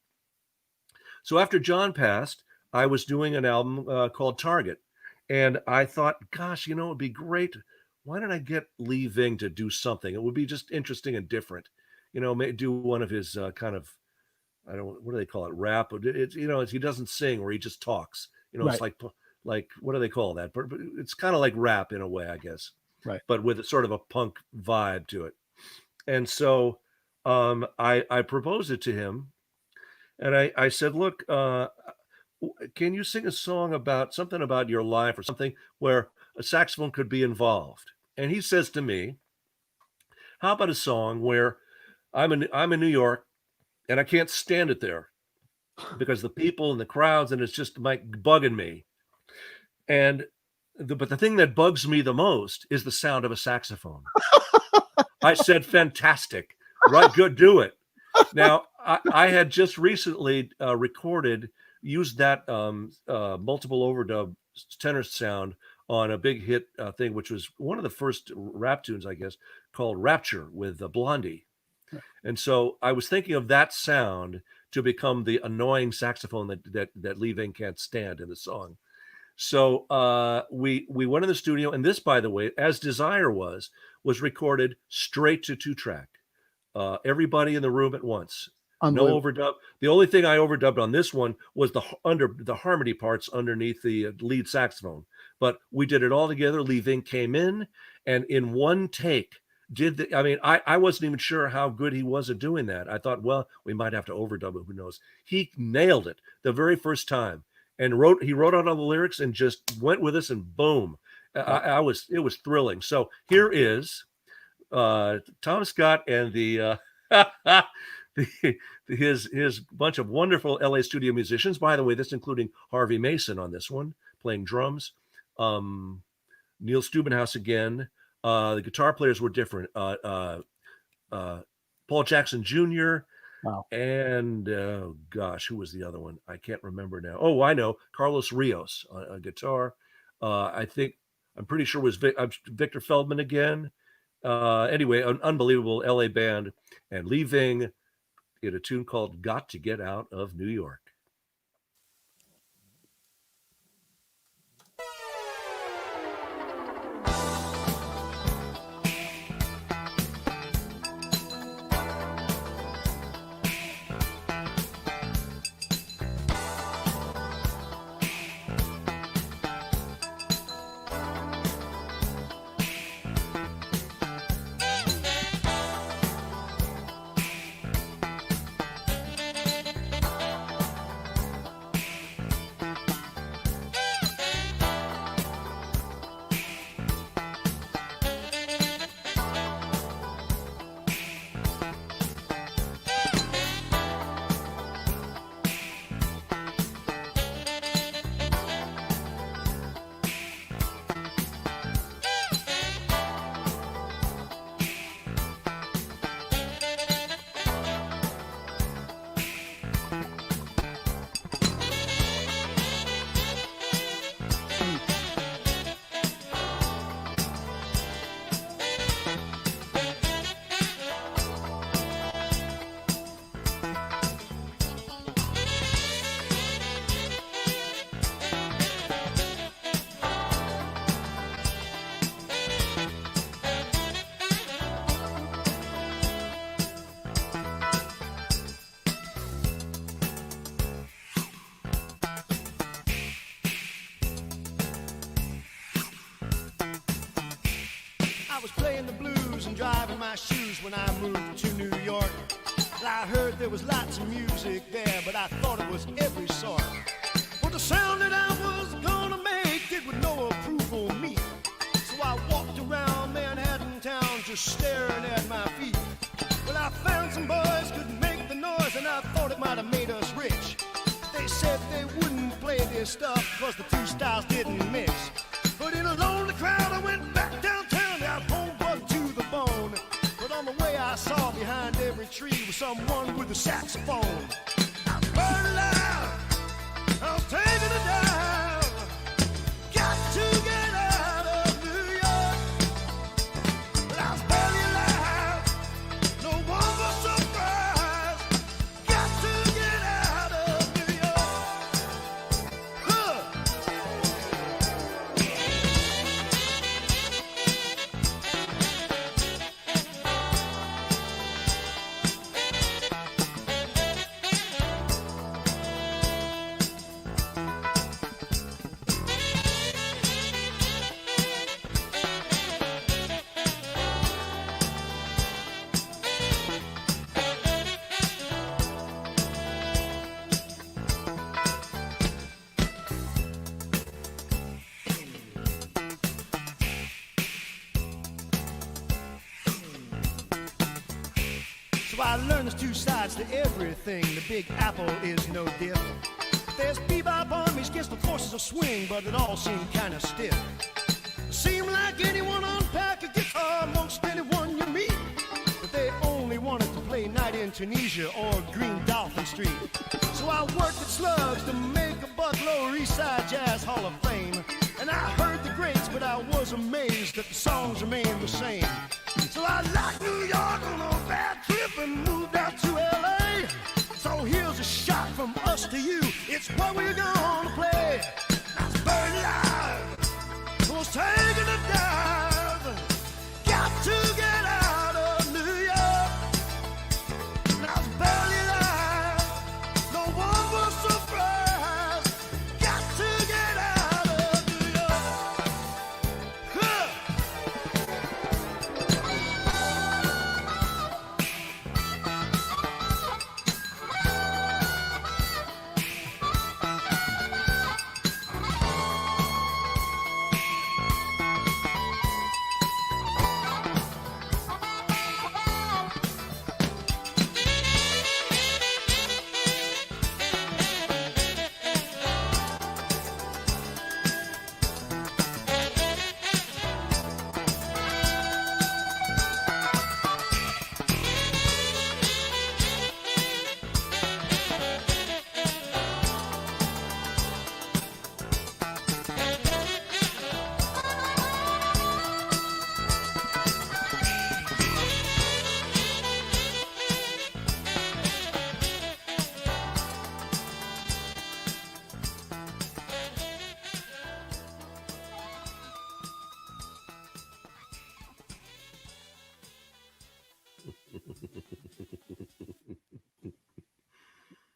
So after John passed, I was doing an album called Target. And I thought, gosh, it would be great. Why don't I get Lee Ving to do something? It would be just interesting and different. Do one of his kind of, I don't, what do they call it? Rap. It's, he doesn't sing, or he just talks. Right. It's like, what do they call that? But it's kind of like rap in a way, I guess. Right. But with sort of a punk vibe to it. And so I proposed it to him. And I said, look, can you sing a song about something about your life or something where a saxophone could be involved? And he says to me, how about a song where I'm in New York and I can't stand it there because the people and the crowds, and it's just bugging me. And but the thing that bugs me the most is the sound of a saxophone. I said, fantastic, right? Good, do it. Now, I had just recently used that multiple overdub tenor sound on a big hit thing, which was one of the first rap tunes, I guess, called Rapture with Blondie. Right. And so I was thinking of that sound to become the annoying saxophone that Lee Ving can't stand in the song. So we went in the studio, and this, by the way, as Desire was recorded straight to 2-track. Everybody in the room at once. No overdub. The only thing I overdubbed on this one was the harmony parts underneath the lead saxophone. But we did it all together. Lee Ving came in, and in one take I wasn't even sure how good he was at doing that. I thought, well, we might have to overdub it. Who knows? He nailed it the very first time, and he wrote out all the lyrics and just went with us, and boom, it was thrilling. So here is Tom Scott and his bunch of wonderful LA studio musicians. By the way, this including Harvey Mason on this one, playing drums. Neil Stubenhouse again. The guitar players were different. Paul Jackson Jr. Wow. And who was the other one? I can't remember now. Oh, I know. Carlos Rios on guitar. I'm pretty sure it was Victor Feldman again. Anyway, an unbelievable LA band, and Lee Ving in a tune called Got to Get Out of New York. playing the blues and driving my shoes when I moved to New York. Well, I heard there was lots of music there, but I thought it was every sort. But the sound that I was gonna make did with no approval of me. So I walked around Manhattan town just staring at my feet. Well, I found some boys could make the noise, and I thought it might have made us rich. They said they wouldn't play this stuff because the two styles didn't mix. But in a lonely crowd, I went back downtown, got homebugged to the bone. But on the way, I saw behind every tree was someone with a saxophone. I was burning loud, I was taking it down. Got to get out of New York. But I was barely alive, no one was surprised. Got to get out of New York. Huh. So I learned there's two sides to everything. The Big Apple is no diff. There's bebop armies against the forces of swing, but it all seemed kind of stiff. Seemed like anyone unpack a guitar, most anyone you meet. But they only wanted to play Night in Tunisia or Green Dolphin Street. So I worked at Slugs to make a buck Lower East Side Jazz Hall of Fame. And I heard the greats, but I was amazed that the songs remained the same. So I locked New York on a bad trip and moved out to L.A. So here's a shot from us to you. It's what we're gonna play. I was burned alive, I was taking a dive. Got to get out of New York. I was barely alive, no one was surprised. Got to get out of New York. Huh.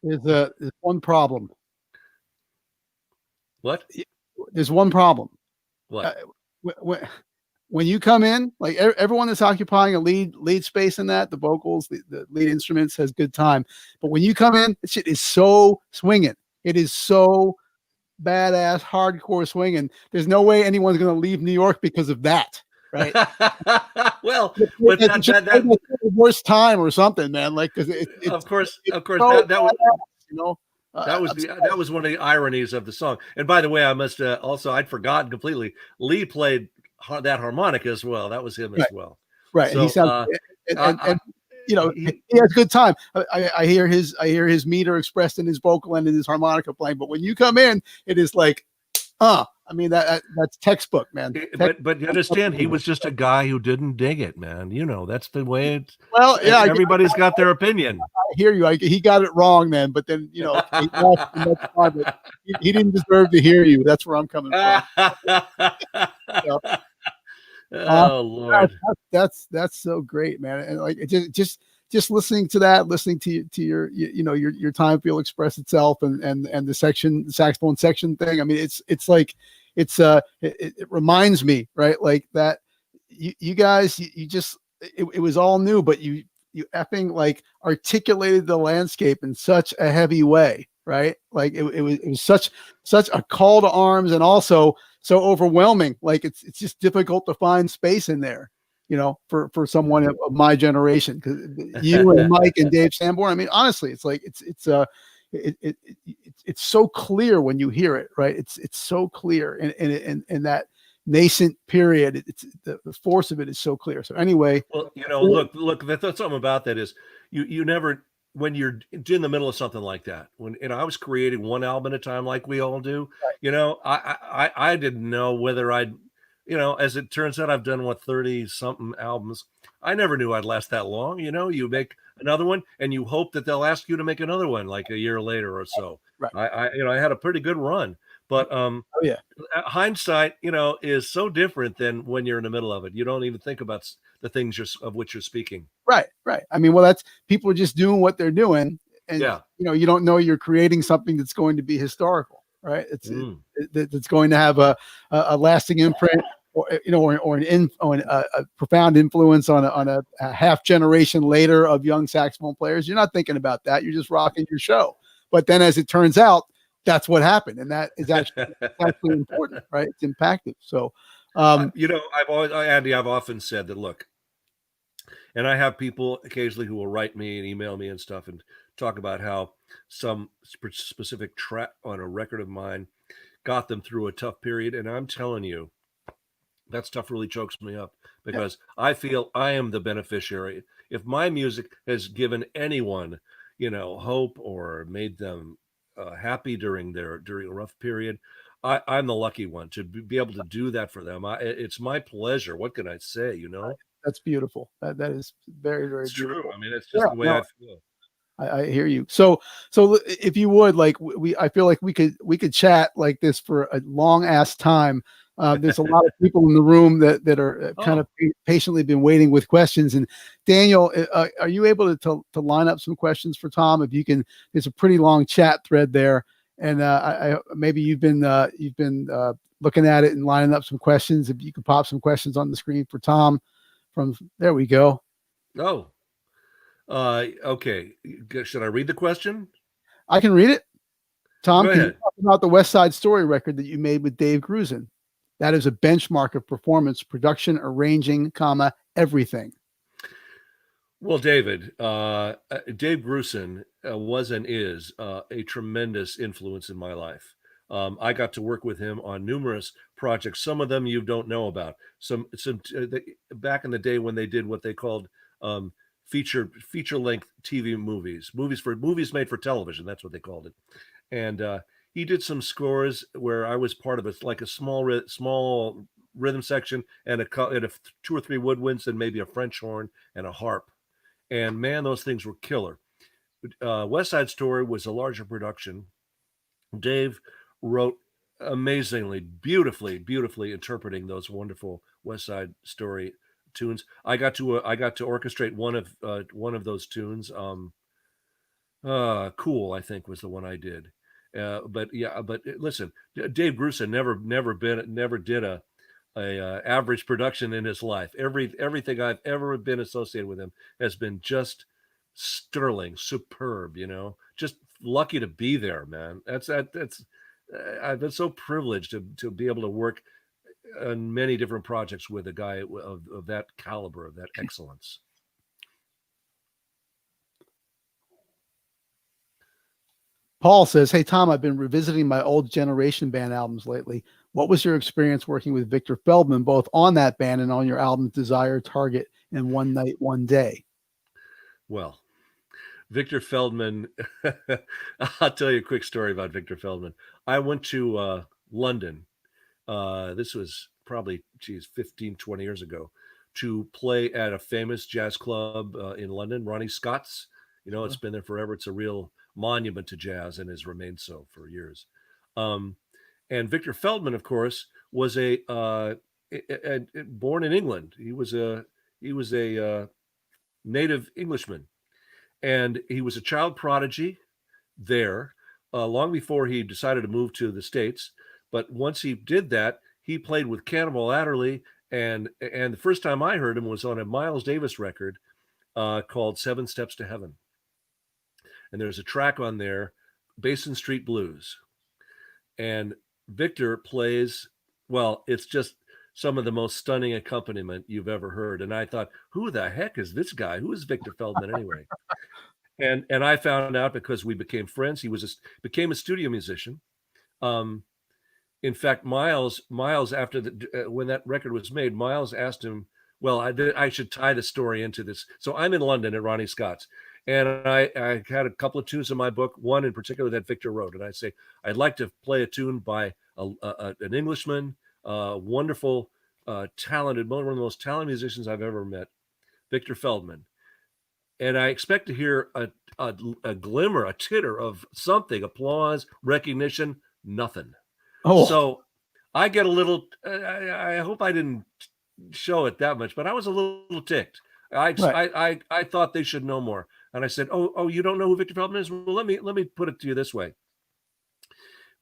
There's one problem. What? There's one problem. What? When you come in, like everyone that's occupying a lead space in that, the vocals, the lead instruments has good time. But when you come in, this shit is so swinging. It is so badass, hardcore swinging. There's no way anyone's going to leave New York because of that, right? Well, but that the worst time or something, man. Like, because of course, so that was, badass, you know. That was one of the ironies of the song. And by the way, I must also, I'd forgotten completely. Lee played that harmonica as well. That was him as well. Right. So, he sounds, and you know, he has good time. I hear his meter expressed in his vocal and in his harmonica playing. But when you come in, it is like, I mean, that's textbook, man. But you understand, he was just a guy who didn't dig it, man. You know, that's the way it's. Well, yeah, everybody's got their opinion. I hear you. He got it wrong, man. But then, you know, he didn't deserve to hear you. That's where I'm coming from. Oh Lord, that's so great, man. And like it just listening to that, listening to your your time feel express itself and the saxophone section thing. I mean, it's like it reminds me, right, like that you guys, you just, it was all new, but you effing like articulated the landscape in such a heavy way, right? Like it was such a call to arms, and also so overwhelming. Like it's just difficult to find space in there, for someone of my generation, because you and Mike and Dave Sanborn. I mean, honestly, it's like it's so clear when you hear it, right? It's so clear in that nascent period. It's the force of it is so clear. So anyway, well, look, that's something about that is you never, when you're in the middle of something like that, when I was creating one album at a time like we all do, I didn't know whether I'd, as it turns out, I've done 30 something albums. I never knew I'd last that long. You make another one and you hope that they'll ask you to make another one like a year later or so. Right. I had a pretty good run, but oh yeah, hindsight, is so different than when you're in the middle of it. You don't even think about the things of which you're speaking. right. I mean, well, that's, people are just doing what they're doing, and Yeah. you don't know you're creating something that's going to be historical, right? It's going to have a lasting imprint, or a profound influence on a half generation later of young saxophone players. You're not thinking about that. You're just rocking your show. But then, as it turns out, that's what happened, and that is actually important, right? It's impactful. So, Andy, I've often said that, look, and I have people occasionally who will write me and email me and stuff and talk about how some specific track on a record of mine got them through a tough period. And I'm telling you, that stuff really chokes me up, because I feel I am the beneficiary. If my music has given anyone, hope or made them happy during a rough period, I'm the lucky one to be able to do that for them. It's my pleasure. What can I say? That's beautiful. That is very, very It's beautiful. true. I mean, it's just the way I feel. I hear you. So if you would, like, I feel like we could chat like this for a long ass time. There's a lot of people in the room that are kind of patiently been waiting with questions. And Daniel, are you able to line up some questions for Tom? If you can, there's a pretty long chat thread there, and maybe you've been looking at it and lining up some questions. If you could pop some questions on the screen for Tom, there we go. Oh, okay. Should I read the question? I can read it. Tom, Go can you ahead. talk about the West Side Story record that you made with Dave Grusin? That is a benchmark of performance, production, arranging, everything. Well, David, Dave Grusin was and is a tremendous influence in my life. I got to work with him on numerous projects. Some of them you don't know about. Some back in the day when they did what they called feature length TV movies made for television. That's what they called it. And he did some scores where I was part of it, like a small rhythm section and a 2 or 3 woodwinds and maybe a French horn and a harp. And man, those things were killer. West Side Story was a larger production. Dave wrote amazingly, beautifully interpreting those wonderful West Side Story tunes. I got to orchestrate one of those tunes. Cool, I think, was the one I did. But listen, Dave Grusin never did a average production in his life. Everything I've ever been associated with him has been just sterling, superb. Just lucky to be there, man. I've been so privileged to be able to work on many different projects with a guy of that caliber, of that excellence. Paul says, "Hey, Tom, I've been revisiting my old Generation Band albums lately. What was your experience working with Victor Feldman, both on that band and on your albums Desire, Target, and One Night, One Day?" Well, Victor Feldman, I'll tell you a quick story about Victor Feldman. I went to London. This was probably, 15, 20 years ago, to play at a famous jazz club in London, Ronnie Scott's. It's been there forever. It's a real monument to jazz and has remained so for years. And Victor Feldman, of course, was born in England. He was a native Englishman, and he was a child prodigy there long before he decided to move to the States. But once he did that, he played with Cannonball Adderley And the first time I heard him was on a Miles Davis record called 7 Steps to Heaven. And there's a track on there, Basin Street Blues. And Victor plays, well, it's just some of the most stunning accompaniment you've ever heard. And I thought, who the heck is this guy? Who is Victor Feldman anyway? And I found out because we became friends. He became a studio musician. In fact, Miles after when that record was made, Miles asked him, well, I should tie the story into this. So I'm in London at Ronnie Scott's, and I had a couple of tunes in my book, one in particular that Victor wrote. And I say, I'd like to play a tune by an Englishman, wonderful, talented, one of the most talented musicians I've ever met, Victor Feldman. And I expect to hear a glimmer, a titter of something, applause, recognition, nothing. Oh, So I get a little, I hope I didn't show it that much, but I was a little ticked. Right. I thought they should know more. And I said, oh, you don't know who Victor Feldman is? Well, let me put it to you this way.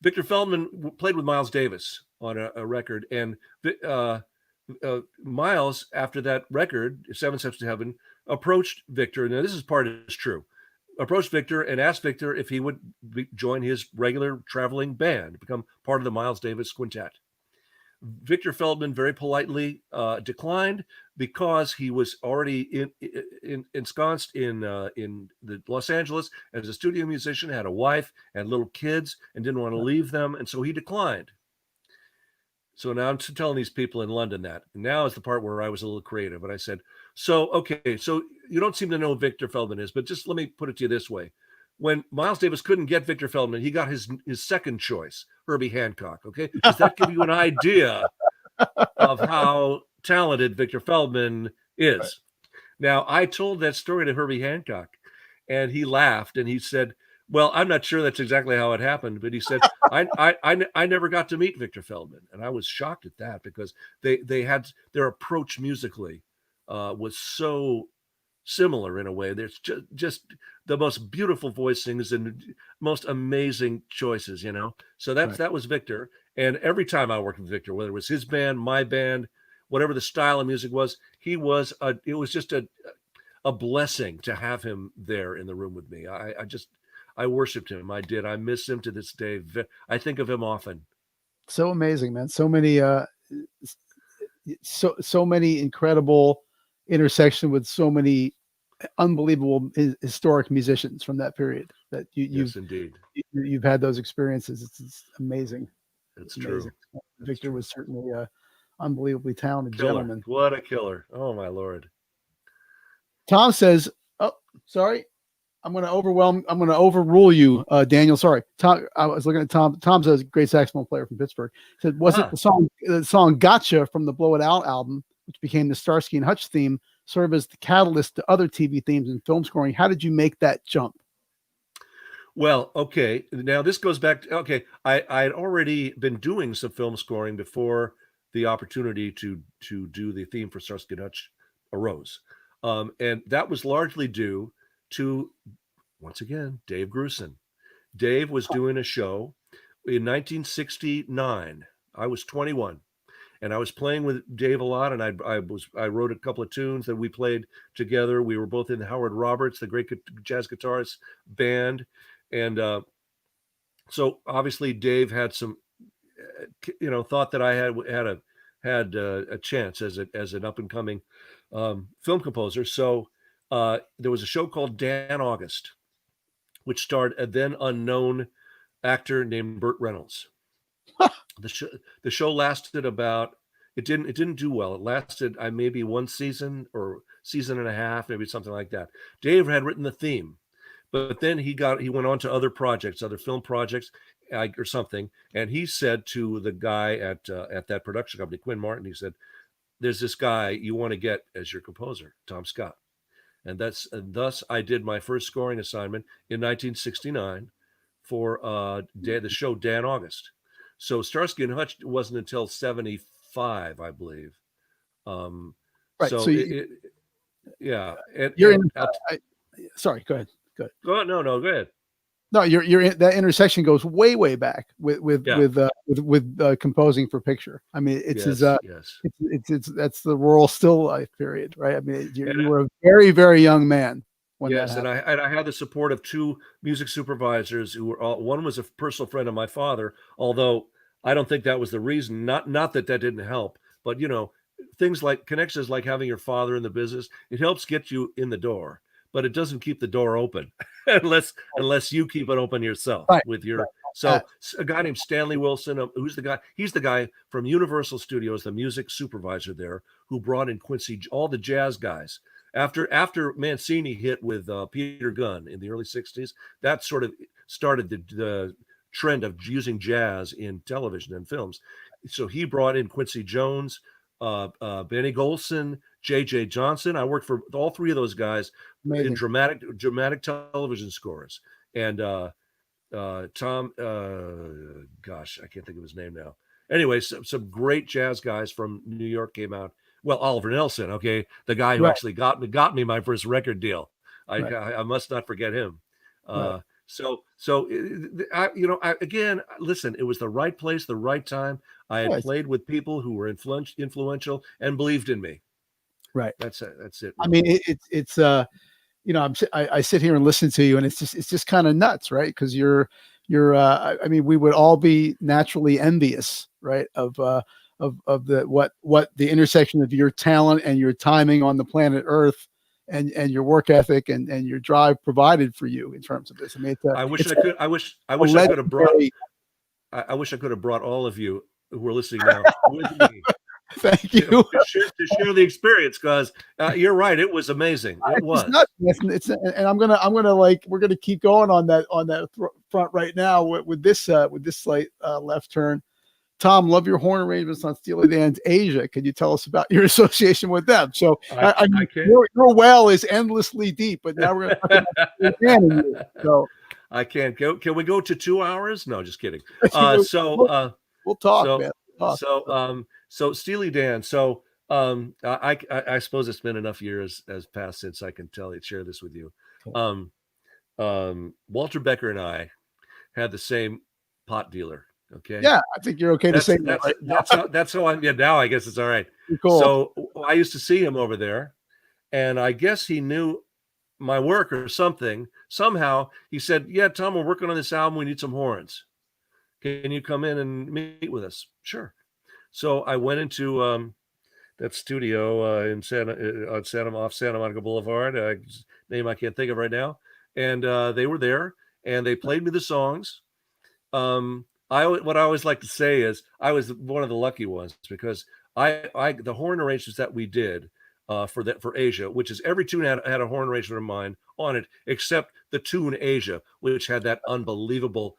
Victor Feldman played with Miles Davis on a record, and Miles, after that record, 7 Steps to Heaven, approached Victor. Now, this is part of it's true. Approached Victor and asked Victor if he would join his regular traveling band, become part of the Miles Davis Quintet. Victor Feldman very politely declined because he was already ensconced in the Los Angeles as a studio musician, had a wife, had little kids, and didn't want to leave them, and so he declined. So now I'm telling these people in London that. And now is the part where I was a little creative, and I said, so you don't seem to know who Victor Feldman is, but just let me put it to you this way. When Miles Davis couldn't get Victor Feldman, he got his second choice, Herbie Hancock. Okay, does that give you an idea of how talented Victor Feldman is? Right. Now, I told that story to Herbie Hancock, and he laughed and he said, "Well, I'm not sure that's exactly how it happened," but he said, "I never got to meet Victor Feldman," and I was shocked at that because they had their approach musically was so similar in a way. There's just the most beautiful voicings and most amazing choices, you know. So that was Victor. And every time I worked with Victor, whether it was his band, my band, whatever the style of music was, it was just a blessing to have him there in the room with me. I worshiped him. I did. I miss him to this day. I think of him often. So amazing, man. So many so many incredible intersection with so many unbelievable historic musicians from that period that yes, indeed. You've had those experiences. It's amazing. It's amazing. True. Victor was certainly a unbelievably talented killer. gentleman. What a killer. Oh my Lord. Tom says, oh, sorry. I'm going to overrule you, Daniel. Sorry. Tom, I was looking at Tom. Tom's a great saxophone player from Pittsburgh. He said, was it the song Gotcha from the Blow It Out album, which became the Starsky and Hutch theme, serve as the catalyst to other TV themes and film scoring? How did you make that jump? Well, okay. Now this goes back to, I had already been doing some film scoring before the opportunity to do the theme for Starsky and Hutch arose. And that was largely due to, once again, Dave Grusin. Dave was doing a show in 1969. I was 21. And I was playing with Dave a lot, and I wrote a couple of tunes that we played together. We were both in Howard Roberts, the great jazz guitarist band, and so obviously Dave had some, thought that I had a chance as an up and coming film composer. So there was a show called Dan August, which starred a then unknown actor named Burt Reynolds. The show lasted about, it didn't do well. It lasted maybe one season or season and a half, maybe something like that. Dave had written the theme, but then he went on to other projects, other film projects or something. And he said to the guy at that production company, Quinn Martin, he said, "There's this guy you want to get as your composer, Tom Scott." And thus I did my first scoring assignment in 1969 for the show Dan August. So Starsky and Hutch wasn't until 75, I believe. Right. So, yeah. You're in. Sorry. Go ahead. No, go ahead. No, that intersection goes way back with composing for picture. I mean, it's Yes, his yes. it's that's the rural still life period, right? I mean, you And were a very young man when that yes, and happened. I had the support of two music supervisors who were all, one was a personal friend of my father, although I don't think that was the reason. Not that that didn't help, but you know, things like connections like having your father in the business, it helps get you in the door, but it doesn't keep the door open unless you keep it open yourself Right, with your. right. So a guy named Stanley Wilson, who's the guy? He's the guy from Universal Studios, the music supervisor there, who brought in Quincy, all the jazz guys. After Mancini hit with Peter Gunn in the early '60s, that sort of started the trend of using jazz in television and films. So he brought in Quincy Jones, Benny Golson, J.J. Johnson. I worked for all three of those guys in Amazing. dramatic television scores. And Tom, gosh, I can't think of his name now. Anyway, some great jazz guys from New York came out. Well, Oliver Nelson, okay, the guy who Right, actually got me my first record deal. right, I must not forget him. right. Again, listen, it was the right place, the right time. I had Yeah, played with people who were influential and believed in me. right. That's it. That's it. I mean, it's I sit here and listen to you, and it's just kind of nuts, right? Because I mean, we would all be naturally envious, right? Of the what the intersection of your talent and your timing on the planet Earth and your work ethic and your drive provided for you in terms of this. I mean, I wish it's I could. I wish I could have brought. legendary. I wish I could have brought all of you who are listening now with me Thank to, you. to share the experience, because you're right. It was amazing. It It's was. nuts. And I'm gonna like we're gonna keep going on that front right now with this slight left turn. Tom, love your horn arrangements on Steely Dan's Asia. Can you tell us about your association with them? So I mean, your well is endlessly deep, but now we're going to talk about Steely Dan in you. So I can't go. Can we go to 2 hours? No, just kidding. we'll talk, man. We'll talk. So Steely Dan. So I suppose it's been enough years has passed since I can share this with you. Walter Becker and I had the same pot dealer. Okay. Yeah, I think you're okay to say that. Right that's how I'm. Yeah, now I guess it's all right. cool. So I used to see him over there, and I guess he knew my work or something. Somehow he said, "Yeah, Tom, we're working on this album. We need some horns. Can you come in and meet with us?" Sure. So I went into that studio in off Santa Monica Boulevard, name I can't think of right now, and they were there and they played me the songs. What I always like to say is I was one of the lucky ones, because the horn arrangements that we did for Asia, which is every tune had a horn arrangement of mine on it, except the tune Asia, which had that unbelievable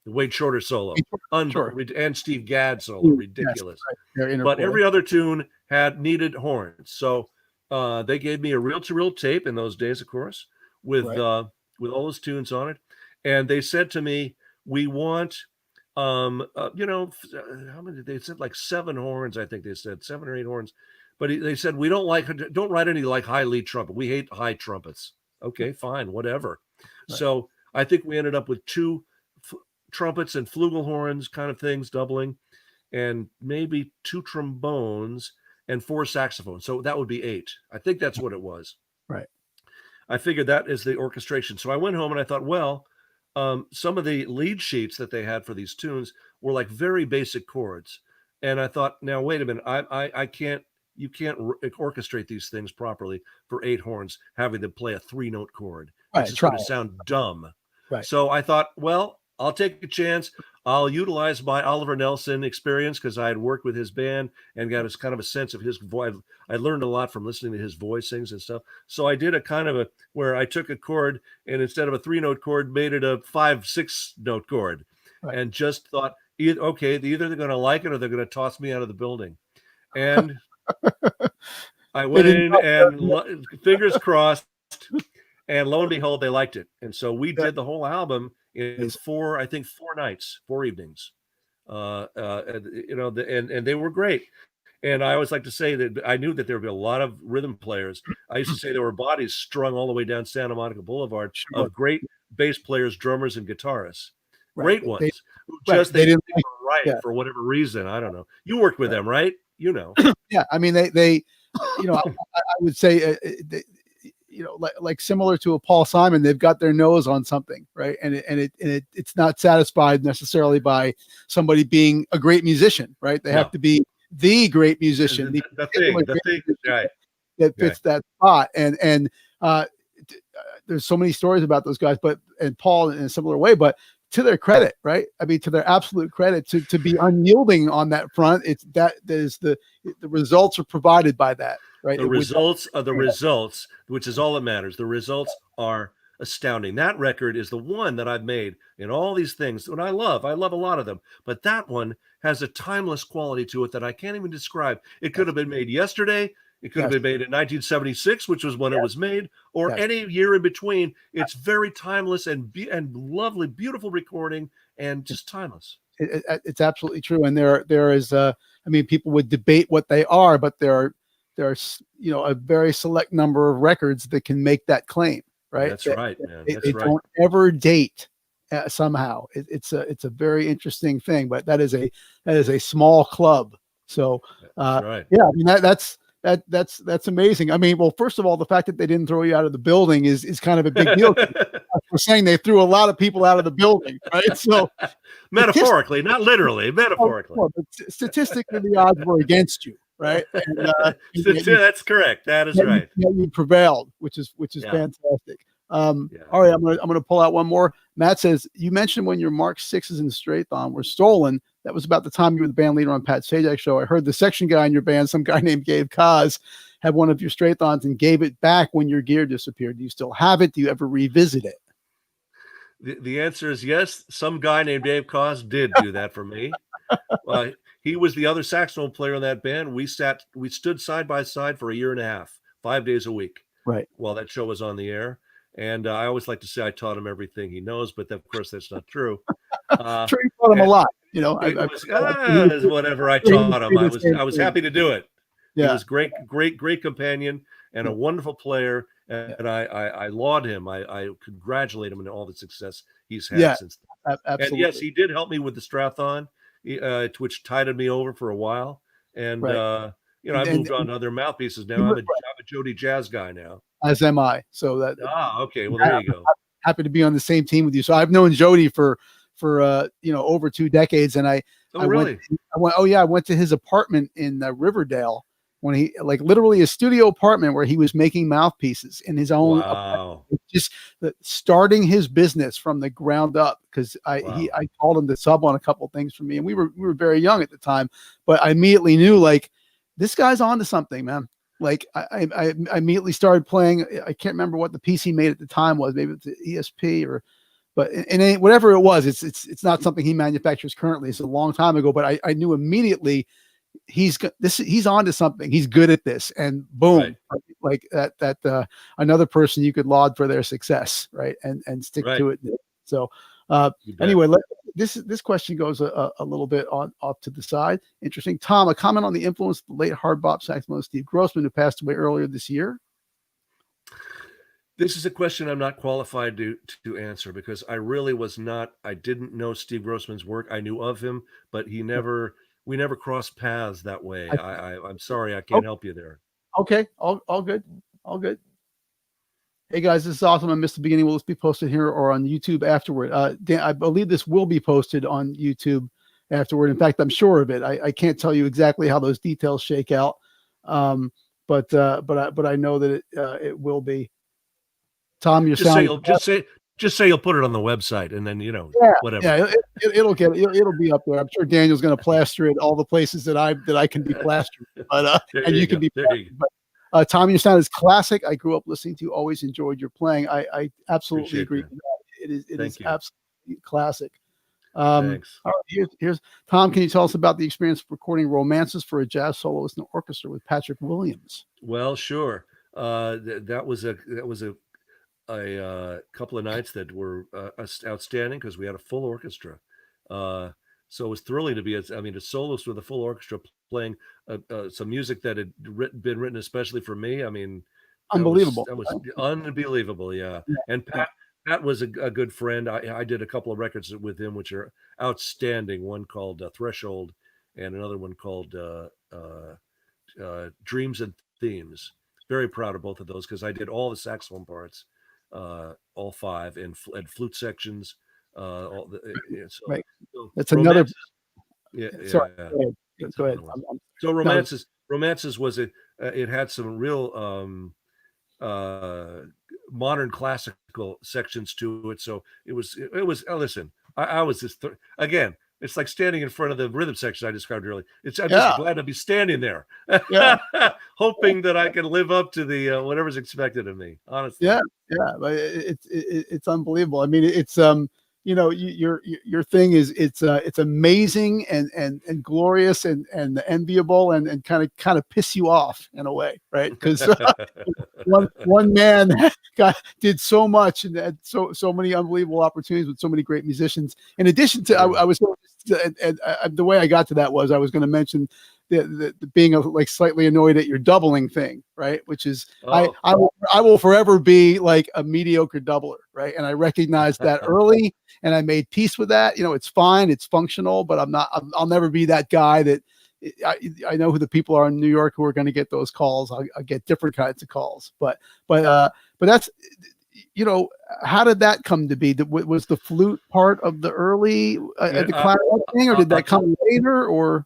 Wade Shorter solo, and Steve Gadd solo, ridiculous. Yes, right. But every other tune needed horns, so they gave me a reel-to-reel tape in those days, of course, with all those tunes on it, and they said to me, "We want, how many? They said like 7 horns. I think they said 7 or 8 horns, but they said don't write any like high lead trumpet. We hate high trumpets." Okay, fine, whatever. Right. So I think we ended up with 2 trumpets and flugelhorns kind of things, doubling, and maybe 2 trombones and 4 saxophones. So that would be 8. I think that's what it was. Right. I figured that is the orchestration. So I went home and I thought, well, some of the lead sheets that they had for these tunes were like very basic chords. And I thought, now, wait a minute, you can't orchestrate these things properly for 8 horns, having them play a 3-note chord. It's just going to sound dumb. Right. So I thought, well, I'll take a chance. I'll utilize my Oliver Nelson experience, because I had worked with his band and got a kind of a sense of his voice. I learned a lot from listening to his voicings and stuff. So I did a kind of where I took a chord and instead of a 3-note chord, made it a 5-6-note chord, and just thought, okay, either they're going to like it or they're going to toss me out of the building. And I went in and fingers crossed, and lo and behold, they liked it. And so we did the whole album in 4 nights, 4 evenings, and they were great. And I always like to say that I knew that there would be a lot of rhythm players. I used to say there were bodies strung all the way down Santa Monica Boulevard Sure. of great bass players, drummers, and guitarists. Right. Great ones who right. just They they didn't were right yeah. for whatever reason. I don't know. You worked with Right. them, right? You know. Yeah, I mean, they you know, I would say, you know, like similar to a Paul Simon, they've got their nose on something, right? And it's not satisfied necessarily by somebody being a great musician, right? They have to be the great musician, the thing, right? That fits that spot. And there's so many stories about those guys, and Paul in a similar way, but to their credit, right? I mean, to their absolute credit, to be unyielding on that front, that is the results are provided by that, right? The results are the results, which is all that matters. The results are astounding. That record is the one that I've made in all these things, and I love a lot of them, but that one has a timeless quality to it that I can't even describe. It could have been made yesterday. It could have been made in 1976, which was when it was made, or any year in between. It's very timeless and lovely, beautiful recording, and just timeless. It's absolutely true. And there is, I mean, people would debate what they are, but there are, you know, a very select number of records that can make that claim, right? That's right, man. They don't ever date somehow. It's a very interesting thing, but that is a small club. So, that's right. Yeah, I mean, that's amazing. I mean, well, first of all, the fact that they didn't throw you out of the building is kind of a big deal. We're saying they threw a lot of people out of the building, right? So metaphorically, not literally, metaphorically. But statistically, the odds were against you, right? And, that's correct. That is right. You prevailed, which is fantastic. All right, I'm gonna pull out one more. Matt says, you mentioned when your Mark 6s in the Strathon were stolen. That was about the time you were the band leader on Pat Sajak's show. I heard the section guy in your band, some guy named Gabe Kaz, had one of your Strathons and gave it back when your gear disappeared. Do you still have it? Do you ever revisit it? The answer is yes. Some guy named Dave Kaz did do that for me. He was the other saxophone player in that band. We stood side by side for a year and a half, 5 days a week, right, while that show was on the air. And I always like to say I taught him everything he knows, but of course that's not true. Sure, you taught him a lot. You know, whatever I taught him, I was happy to do it. Yeah. He was great companion and a wonderful player. And I laud him. I congratulate him on all the success he's had since then. Absolutely. And yes, he did help me with the Strathon, which tided me over for a while. And you know, I moved on to other mouthpieces now. I'm a Jody jazz guy now. As am I. So that okay. Well, there you go. Happy to be on the same team with you. So I've known Jody for you know, over 2 decades, and I went to his apartment in Riverdale when he, like, literally a studio apartment where he was making mouthpieces in his own apartment, just starting his business from the ground up, because I called him to sub on a couple things for me, and we were very young at the time, but I immediately knew, like, this guy's onto something, man. Like I immediately started playing. I can't remember what the piece he made at the time was. Maybe it's ESP but whatever it was, it's not something he manufactures currently. It's a long time ago, but I knew immediately he's onto something. He's good at this, and boom, like that another person you could laud for their success, right? And stick to it. So anyway, this question goes a little bit off to the side. Interesting. Tom, a comment on the influence of the late hard bop saxophonist Steve Grossman, who passed away earlier this year. This is a question I'm not qualified to answer, because I really was not. I didn't know Steve Grossman's work. I knew of him, but we never crossed paths that way. I'm sorry, I can't help you there. Okay, all good, all good. Hey guys, this is awesome. I missed the beginning. Will this be posted here or on YouTube afterward? Dan, I believe this will be posted on YouTube afterward. In fact, I'm sure of it. I can't tell you exactly how those details shake out, but I know that it will be. Tom, you're just say you'll put it on the website, and then whatever. Yeah, it'll be up there. I'm sure Daniel's going to plaster it all the places that I can be plastered, but and you can be. But Tom, your sound is classic. I grew up listening to you. Always enjoyed your playing. I absolutely agree with that. It is absolutely classic. Thanks. All right, here's Tom. Can you tell us about the experience of recording romances for a jazz soloist and orchestra with Patrick Williams? Well, sure. That was a couple of nights that were outstanding, because we had a full orchestra. So it was thrilling to be, a soloist with a full orchestra playing some music that had been written especially for me. I mean, Unbelievable. that was unbelievable. Yeah. Yeah, And Pat was a good friend. I did a couple of records with him, which are outstanding. One called Threshold, and another one called Dreams and Themes. Very proud of both of those because I did all the saxophone parts, all 5, and flute sections. All the, so, right. so That's another. Yeah, Sorry. yeah. Go ahead. So romances was it had some real modern classical sections to it. So it was listen, I was just again, it's like standing in front of the rhythm section I described earlier. I'm just glad to be standing there, hoping that I can live up to the whatever's expected of me. Honestly, but it's unbelievable. I mean, it's your thing is it's amazing and glorious and enviable and kind of piss you off in a way, right? Because one man did so much and had so many unbelievable opportunities with so many great musicians. In addition to, I was the way I got to that was I was going to mention the being like slightly annoyed at your doubling thing, right? Which is I will forever be like a mediocre doubler, right? And I recognized that early, and I made peace with that. It's fine, it's functional, but I'll never be that guy that. I know who the people are in New York who are going to get those calls. I'll get different kinds of calls, but that's, how did that come to be? Was the flute part of the early the clarinet thing, or did that come later? Or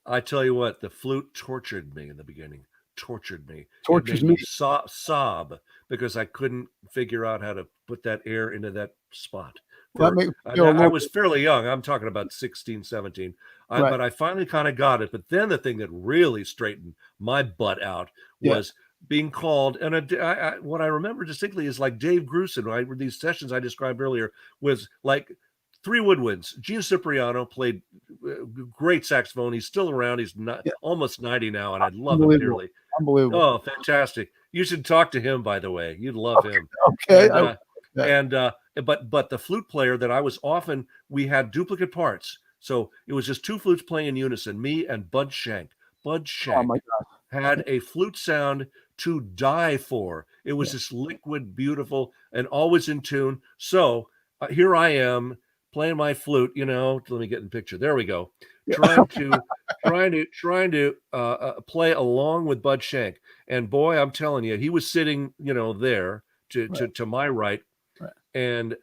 I tell you what, the flute tortured me in the beginning. Tortured me. Tortures me. Sob because I couldn't figure out how to put that air into that spot. I was fairly young. I'm talking about 16, 17. But I finally kind of got it. But then the thing that really straightened my butt out was being called. And what I remember distinctly is like Dave Grusin, these sessions I described earlier, was like 3 woodwinds. Gene Cipriano played great saxophone. He's still around. He's almost 90 now, and I love him dearly. Unbelievable. Oh, fantastic. You should talk to him, by the way. You'd love him. Okay. But the flute player that I was often, we had duplicate parts. So it was just 2 flutes playing in unison, me and Bud Shank. Bud Shank had a flute sound to die for. It was this liquid, beautiful, and always in tune. So here I am playing my flute, let me get in the picture. There we go. Trying to play along with Bud Shank. And boy, I'm telling you, he was sitting, there to my right. And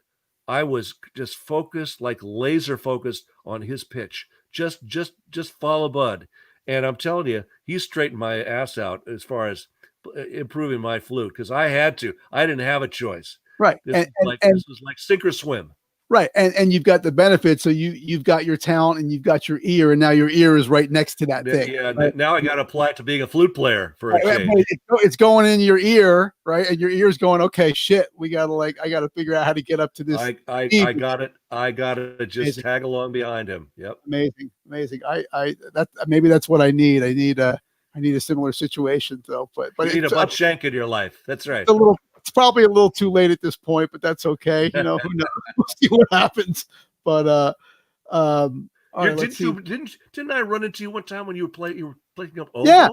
I was just focused, like laser focused on his pitch. Just follow Bud. And I'm telling you, he straightened my ass out as far as improving my flute because I had to. I didn't have a choice. Right. This was like sink or swim. Right. And you've got the benefits. So you've got your talent and you've got your ear, and now your ear is right next to that thing. Yeah. Right? Now I got to apply it to being a flute player for a change. It's going in your ear, right? And your ear's going, okay, shit, I got to figure out how to get up to this. I got it. I got to just tag along behind him. Yep. Amazing. Maybe that's what I need. I need a similar situation though, but you need a Bud Shank in your life. That's right. It's probably a little too late at this point, but that's okay. Who knows? We'll see what happens. But all right, didn't I run into you one time when you were playing up oboe? Yeah.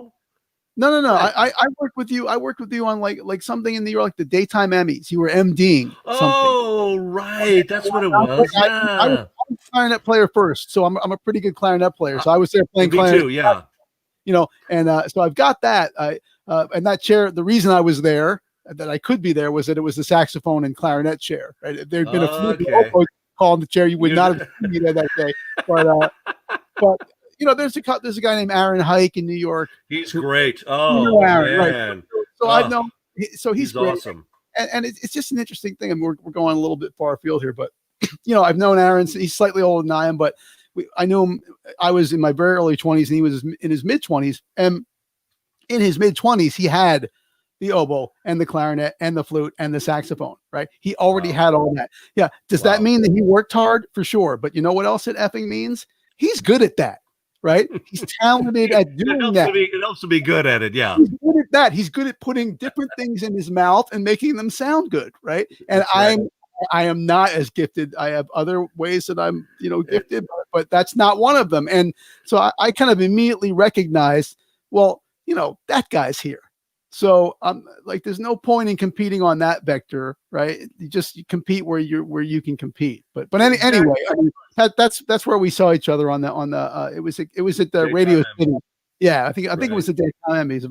No. I worked with you. I worked with you on like something in New York, like the daytime Emmys. You were MDing. Oh, right. That's what it was. I was a clarinet player first, so I'm a pretty good clarinet player. So I was there playing clarinet. Me too, yeah. So I've got that. And that chair. The reason I was there, that I could be there, was that it was the saxophone and clarinet chair. Right? If there'd been a flute called the chair, you would not have seen me there that day. But there's a guy named Aaron Hike in New York. He's great. Oh, Aaron, man. Right? So I've known. So he's great. Awesome. And it's just an interesting thing. I mean, we're going a little bit far afield here, but I've known Aaron. He's slightly older than I am, but I knew him. I was in my very early 20s, and he was in his mid 20s. And in his mid 20s, he had the oboe and the clarinet and the flute and the saxophone, right? He already had all that. Yeah. Does that mean that he worked hard? For sure. But you know what else it effing means? He's good at that, right? He's talented at doing that. It helps to be good at it. Yeah. He's good at that. He's good at putting different things in his mouth and making them sound good, right? And I'm I am not as gifted. I have other ways that I'm, gifted, but that's not one of them. And so I kind of immediately recognized, well, that guy's here. So like, there's no point in competing on that vector, right? You compete where you can compete. But anyway, I mean, that's where we saw each other on the it was at the Radio City. Yeah, I think it was the daytime Emmys.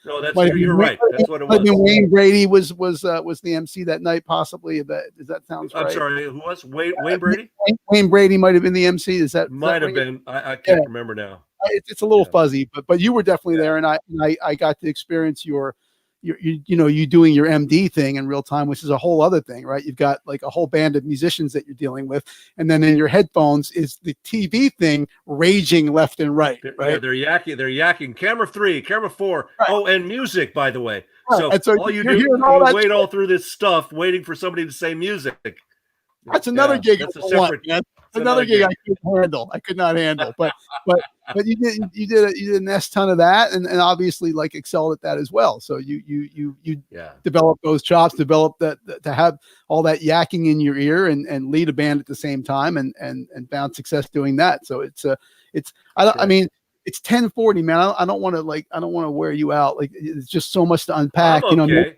No, you're right. That's what it was. Wayne Brady was the MC that night, possibly. Does that sound right? I'm sorry, who was Wayne Brady? Wayne Brady might have been the MC. Does that might have been? I can't remember now. It's a little fuzzy, but you were definitely there, and I got to experience you doing your MD thing in real time, which is a whole other thing, right? You've got like a whole band of musicians that you're dealing with, and then in your headphones is the TV thing raging left and right. Right? Yeah, they're yakking. Camera 3, camera 4. Right. Oh, and music, by the way. Right. So all you do, you wait all through this stuff, waiting for somebody to say music. That's another gig. That's a separate. Another gig I couldn't handle. I could not handle. But you did a nest ton of that, and obviously like excelled at that as well. So you developed those chops, developed that to have all that yakking in your ear and lead a band at the same time and found success doing that. So I mean, it's 10:40, man. I don't want to wear you out. Like, it's just so much to unpack. I'm okay.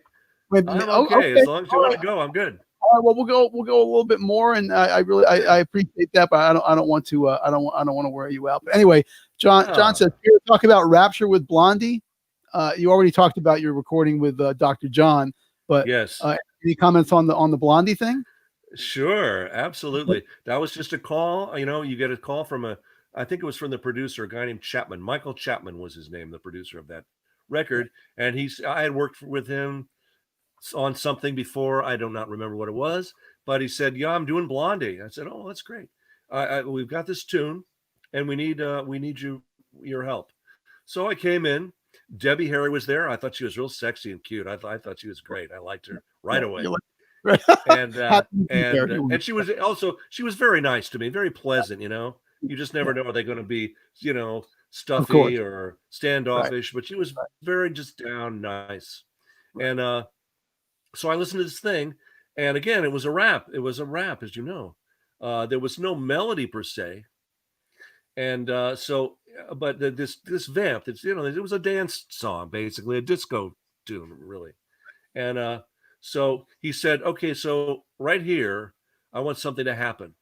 I'm okay. As long as you want to go, I'm good. All right, well, we'll go a little bit more, and I really appreciate that, but I don't want to wear you out. But anyway, John said, here to talk about Rapture with Blondie. You already talked about your recording with Dr. John, but yes, any comments on the Blondie thing? Sure, absolutely. That was just a call. You get a call from I think it was from the producer, a guy named Chapman. Michael Chapman was his name, the producer of that record, and I had worked with him on something before. I do not remember what it was, but he said, "Yeah, I'm doing Blondie." I said, "Oh, that's great. We've got this tune, and we need your help." So I came in. Debbie Harry was there. I thought she was real sexy and cute. I thought she was great. I liked her right away. And she was very nice to me, very pleasant. You just never know, are they going to be stuffy or standoffish? But she was very just down nice, and so I listened to this thing, and again, it was a rap. It was a rap, as you know. There was no melody per se, and but this vamp, it was a dance song, basically a disco tune, really. And so he said, "Okay, so right here, I want something to happen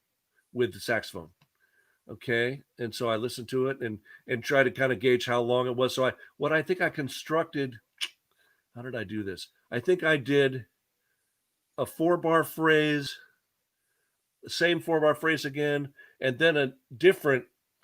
with the saxophone." Okay, and so I listened to it and tried to kind of gauge how long it was. So I think I constructed. How did I do this? I think I did a 4-bar phrase, the same 4-bar phrase again, and then I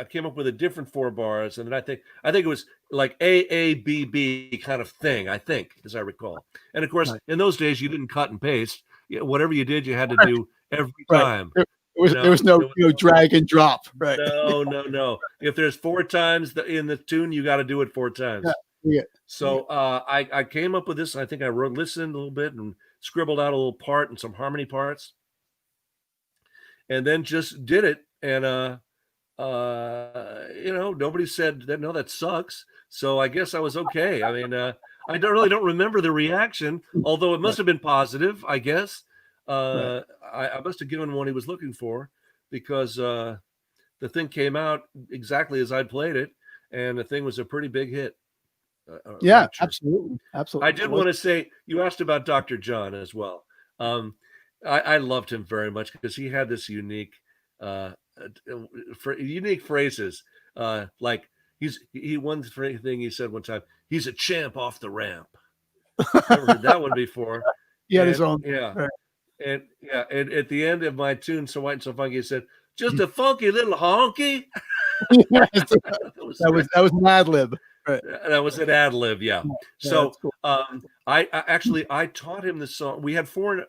came up with a different 4 bars, and then I think it was like AABB kind of thing, I think, as I recall. And of course, in those days, you didn't cut and paste. Whatever you did, you had to do every time. There was no drag and drop. Right. No. If there's 4 times in the tune, you got to do it 4 times. Yeah. So I came up with this. I think I listened a little bit and scribbled out a little part and some harmony parts, and then just did it. And nobody said that. No, that sucks. So I guess I was okay. I mean, I don't remember the reaction, although it must have been positive. I guess I must have given him what he was looking for, because the thing came out exactly as I'd played it, and the thing was a pretty big hit. Yeah, absolutely. I did want to say, you asked about Dr. John as well. I loved him very much because he had this unique phrases. Like one thing he said one time, he's a champ off the ramp. Never heard that one before. He had his own. Yeah. Right. And at the end of my tune, So White and So Funky, he said, "Just a funky little honky." that was an ad lib. Right. That was an ad lib, yeah. So cool. I taught him the song. We had four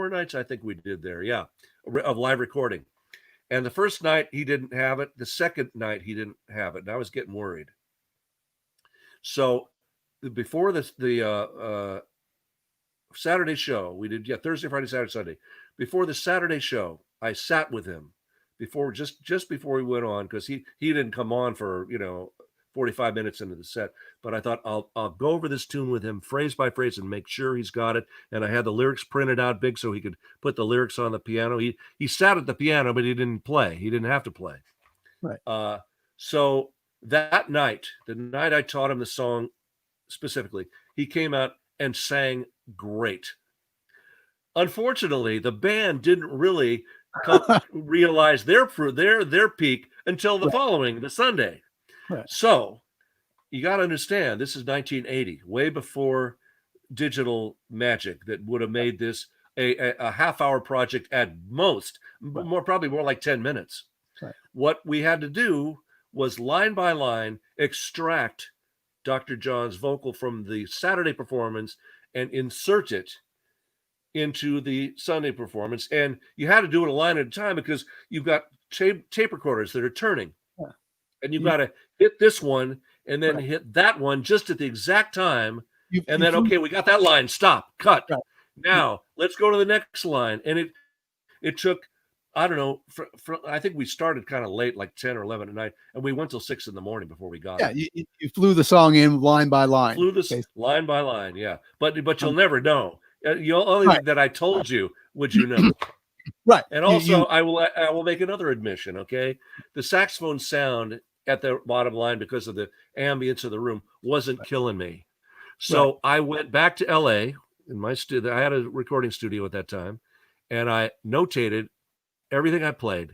nights, I think we did there, of live recording. And the first night he didn't have it. The second night he didn't have it, and I was getting worried. So before the Saturday show, we did Thursday, Friday, Saturday, Sunday. Before the Saturday show, I sat with him just before he went on, because he didn't come on for 45 minutes into the set. But I thought I'll go over this tune with him phrase by phrase and make sure he's got it. And I had the lyrics printed out big so he could put the lyrics on the piano. He sat at the piano, but he didn't play. He didn't have to play. Right. So that night, the night I taught him the song specifically, he came out and sang great. Unfortunately, the band didn't really realize their peak until the Sunday. Right. So you got to understand, this is 1980, way before digital magic that would have made this a half-hour project at most, probably more like 10 minutes. Right. What we had to do was line by line extract Dr. John's vocal from the Saturday performance and insert it into the Sunday performance. And you had to do it a line at a time because you've got tape recorders that are turning. Yeah. And you've got to hit this one and then hit that one just at the exact time. Okay, we got that line. Stop. Cut. Right. Now, let's go to the next line. And it took, I don't know, I think we started kind of late, like 10 or 11 at night, and we went till 6 in the morning before we got it. Yeah, you flew the song in line by line. Line by line, yeah. But you'll never know. You'll only that I told you would you know. Right. And also, I will make another admission, okay? The saxophone sound at the bottom line, because of the ambience of the room, wasn't killing me. So I went back to LA in my studio. I had a recording studio at that time, and I notated everything I played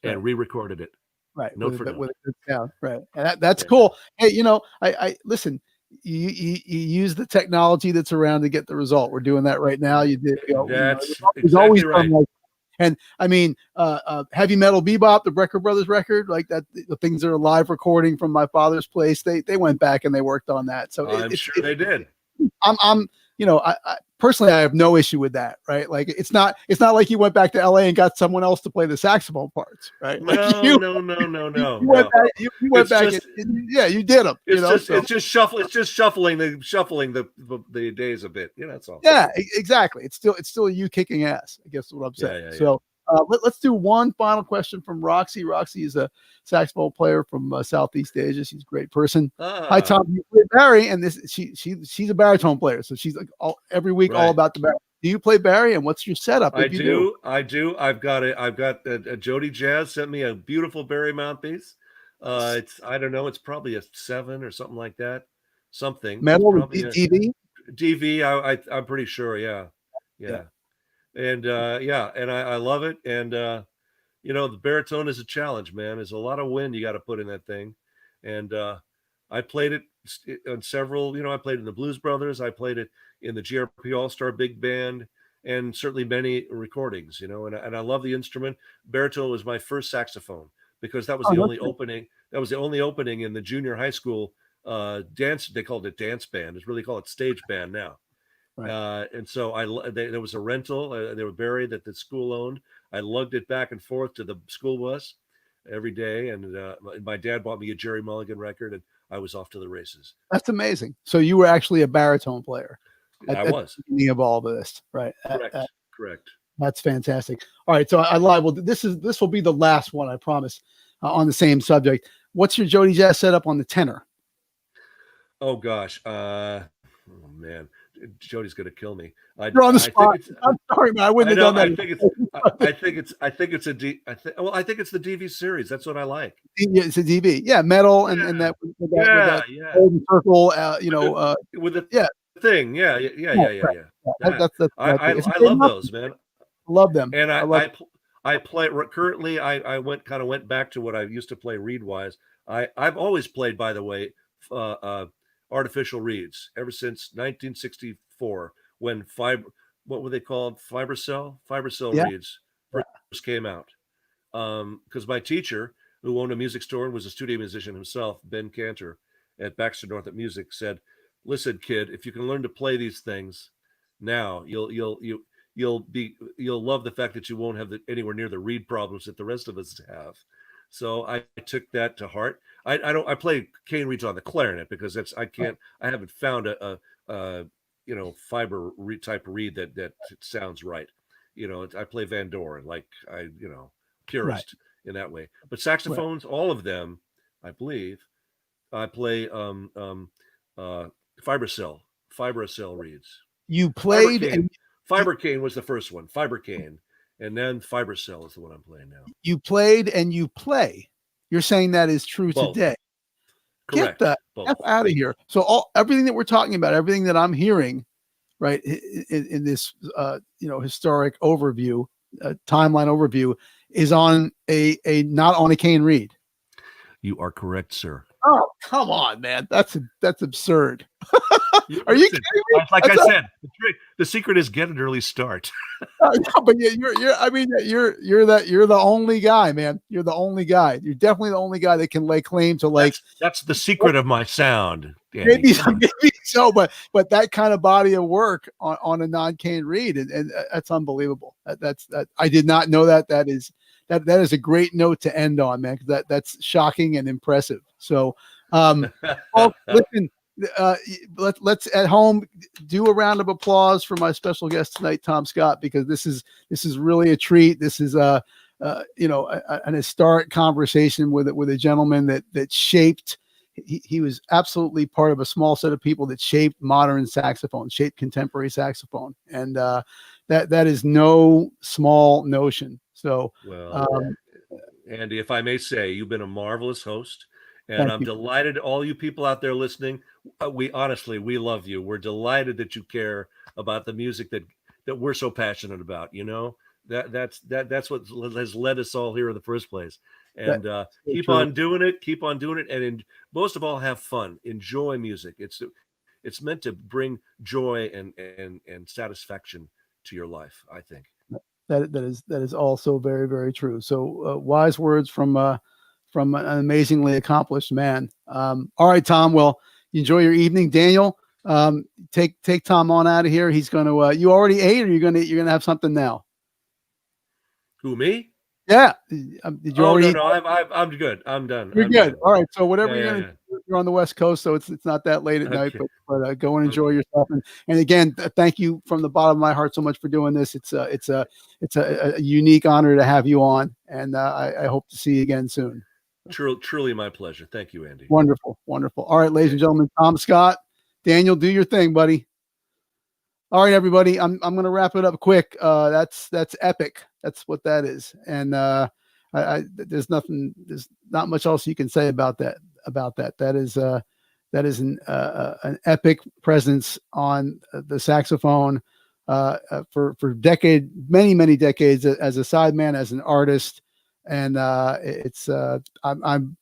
and re-recorded it. Right. Note for note. With a good sound. Right. And that's cool. Hey, I listen, you use the technology that's around to get the result. We're doing that right now. You did. That's exactly always right. And I mean, Heavy Metal Bebop, the Brecker Brothers record, like that, the things that are live recording from my father's place, they went back and they worked on that. So I'm sure they did. I personally, I have no issue with that, right? Like it's not like you went back to LA and got someone else to play the saxophone parts, right? Like no. You went back you did them. It's just shuffling the days a bit. That's all. Yeah, exactly. It's still you kicking ass, I guess is what I'm saying. Yeah. So let's do one final question from Roxy. Roxy is a saxophone player from Southeast Asia. She's a great person. Hi, Tom. You play Barry, and she's a baritone player, so she's like every week all about the baritone. Do you play Barry, and what's your setup? I do. I've got Jody Jazz sent me a beautiful Barry mouthpiece. I don't know. It's probably a 7 or something like that. Something metal DV. DV. I'm pretty sure. Yeah. And and I love it. And the baritone is a challenge, man. There's a lot of wind you got to put in that thing. And I played it on several. I played in the Blues Brothers. I played it in the GRP All-Star Big Band, and certainly many recordings. And I love the instrument. Baritone was my first saxophone because that was the only opening. That was the only opening in the junior high school dance. They called it dance band. It's really called it stage band now. Right. And so there was a rental. They were buried that the school owned. I lugged it back and forth to the school bus every day. And my dad bought me a Jerry Mulligan record, and I was off to the races. That's amazing. So you were actually a baritone player. I was. At the beginning of all of this, right? Correct. That's fantastic. All right. So I lied. Well, this will be the last one, I promise, on the same subject. What's your Jody Jazz setup on the tenor? Oh, gosh. Oh, man. Jody's gonna kill me. You're on the spot. I'm sorry, man. I wouldn't have done that. I think it's the DV series. That's what I like. It's a DV. Yeah, metal and that golden circle. With the thing. Yeah. I love those, man. Love them. And I play currently. I went back to what I used to play reed wise. I've always played, by the way, artificial reeds ever since 1964 when what were they called? Fibercell reeds first came out. Because my teacher, who owned a music store and was a studio musician himself, Ben Cantor at Baxter Northup Music, said, "Listen, kid, if you can learn to play these things now, you'll love the fact that you won't have anywhere near the reed problems that the rest of us have." So I took that to heart. I play cane reeds on the clarinet because I haven't found a fiber type reed that sounds right. I play Van Doren, like purist in that way. But saxophones, all of them, I believe, I play fibercell reeds. You played Fibercane. and Fibercane was the first one. Fibercane, and then fibercell is the one I'm playing now. you played and you play. You're saying that is true Both. today. Correct. Get the Both. F out of here. So everything that we're talking about, everything that I'm hearing, right, in this historic overview, timeline overview, is on a not on a Cane Reed. You are correct, sir. Oh, come on, man. That's absurd. Are you kidding me? Like I said, the secret is get an early start. No, but you're the only guy, man. You're the only guy. You're definitely the only guy that can lay claim to That's the secret of my sound. Maybe so, but that kind of body of work on a non-Cane Reed, and that's unbelievable. That's I did not know that. That is a great note to end on, man. That's shocking and impressive. So, listen, let's at home do a round of applause for my special guest tonight, Tom Scott, because this is really a treat. This is an historic conversation with a gentleman that shaped. He was absolutely part of a small set of people that shaped modern saxophone, shaped contemporary saxophone, and that is no small notion. So, Andy, if I may say, you've been a marvelous host, and I'm delighted. All you people out there listening, we love you. We're delighted that you care about the music that we're so passionate about. You know, that's what has led us all here in the first place. And keep on doing it, and most of all, have fun. Enjoy music. It's meant to bring joy and satisfaction to your life, I think. That is also very, very true. So wise words from an amazingly accomplished man. All right, Tom. Well, enjoy your evening, Daniel. Take Tom on out of here. He's going to. You already ate, or you're gonna have something now? Who, me? Yeah. Did you already? No. I'm good. I'm done. You're good. All right. So whatever Yeah. you're on the West Coast, so it's not that late at night, but go and enjoy yourself. And again, thank you from the bottom of my heart so much for doing this. It's a unique honor to have you on, and I hope to see you again soon. Truly my pleasure. Thank you, Andy. Wonderful. All right, ladies and gentlemen, Tom Scott. Daniel, do your thing, buddy. All right, everybody. I'm going to wrap it up quick. That's epic. That's what that is. And there's not much else you can say about that. That is an epic presence on the saxophone for many decades as a sideman, as an artist. And I'm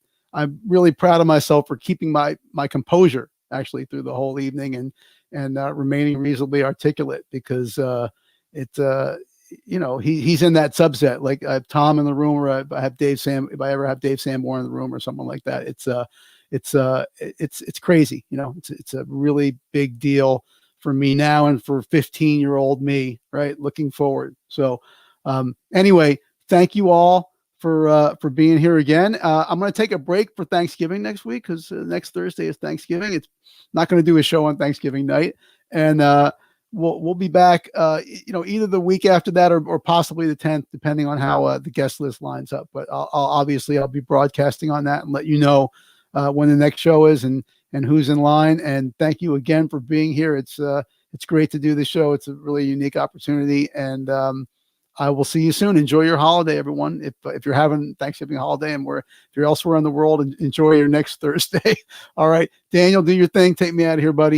really proud of myself for keeping my composure actually through the whole evening and remaining reasonably articulate, because he's in that subset. Like I have Tom in the room, or I have Dave Sam. If I ever have Dave Sanborn in the room or someone like that, it's crazy. It's a really big deal for me now and for 15-year-old me, right? Looking forward. So anyway, thank you all for being here again. I'm going to take a break for Thanksgiving next week, because next Thursday is Thanksgiving. It's not going to do a show on Thanksgiving night, and we'll be back either the week after that or possibly the 10th, depending on how the guest list lines up. But I'll be broadcasting on that and let you know when the next show is and who's in line. And thank you again for being here. It's great to do the show. It's a really unique opportunity, and I will see you soon. Enjoy your holiday, everyone. If you're having Thanksgiving holiday if you're elsewhere in the world, enjoy your next Thursday. All right, Daniel, do your thing. Take me out of here, buddy.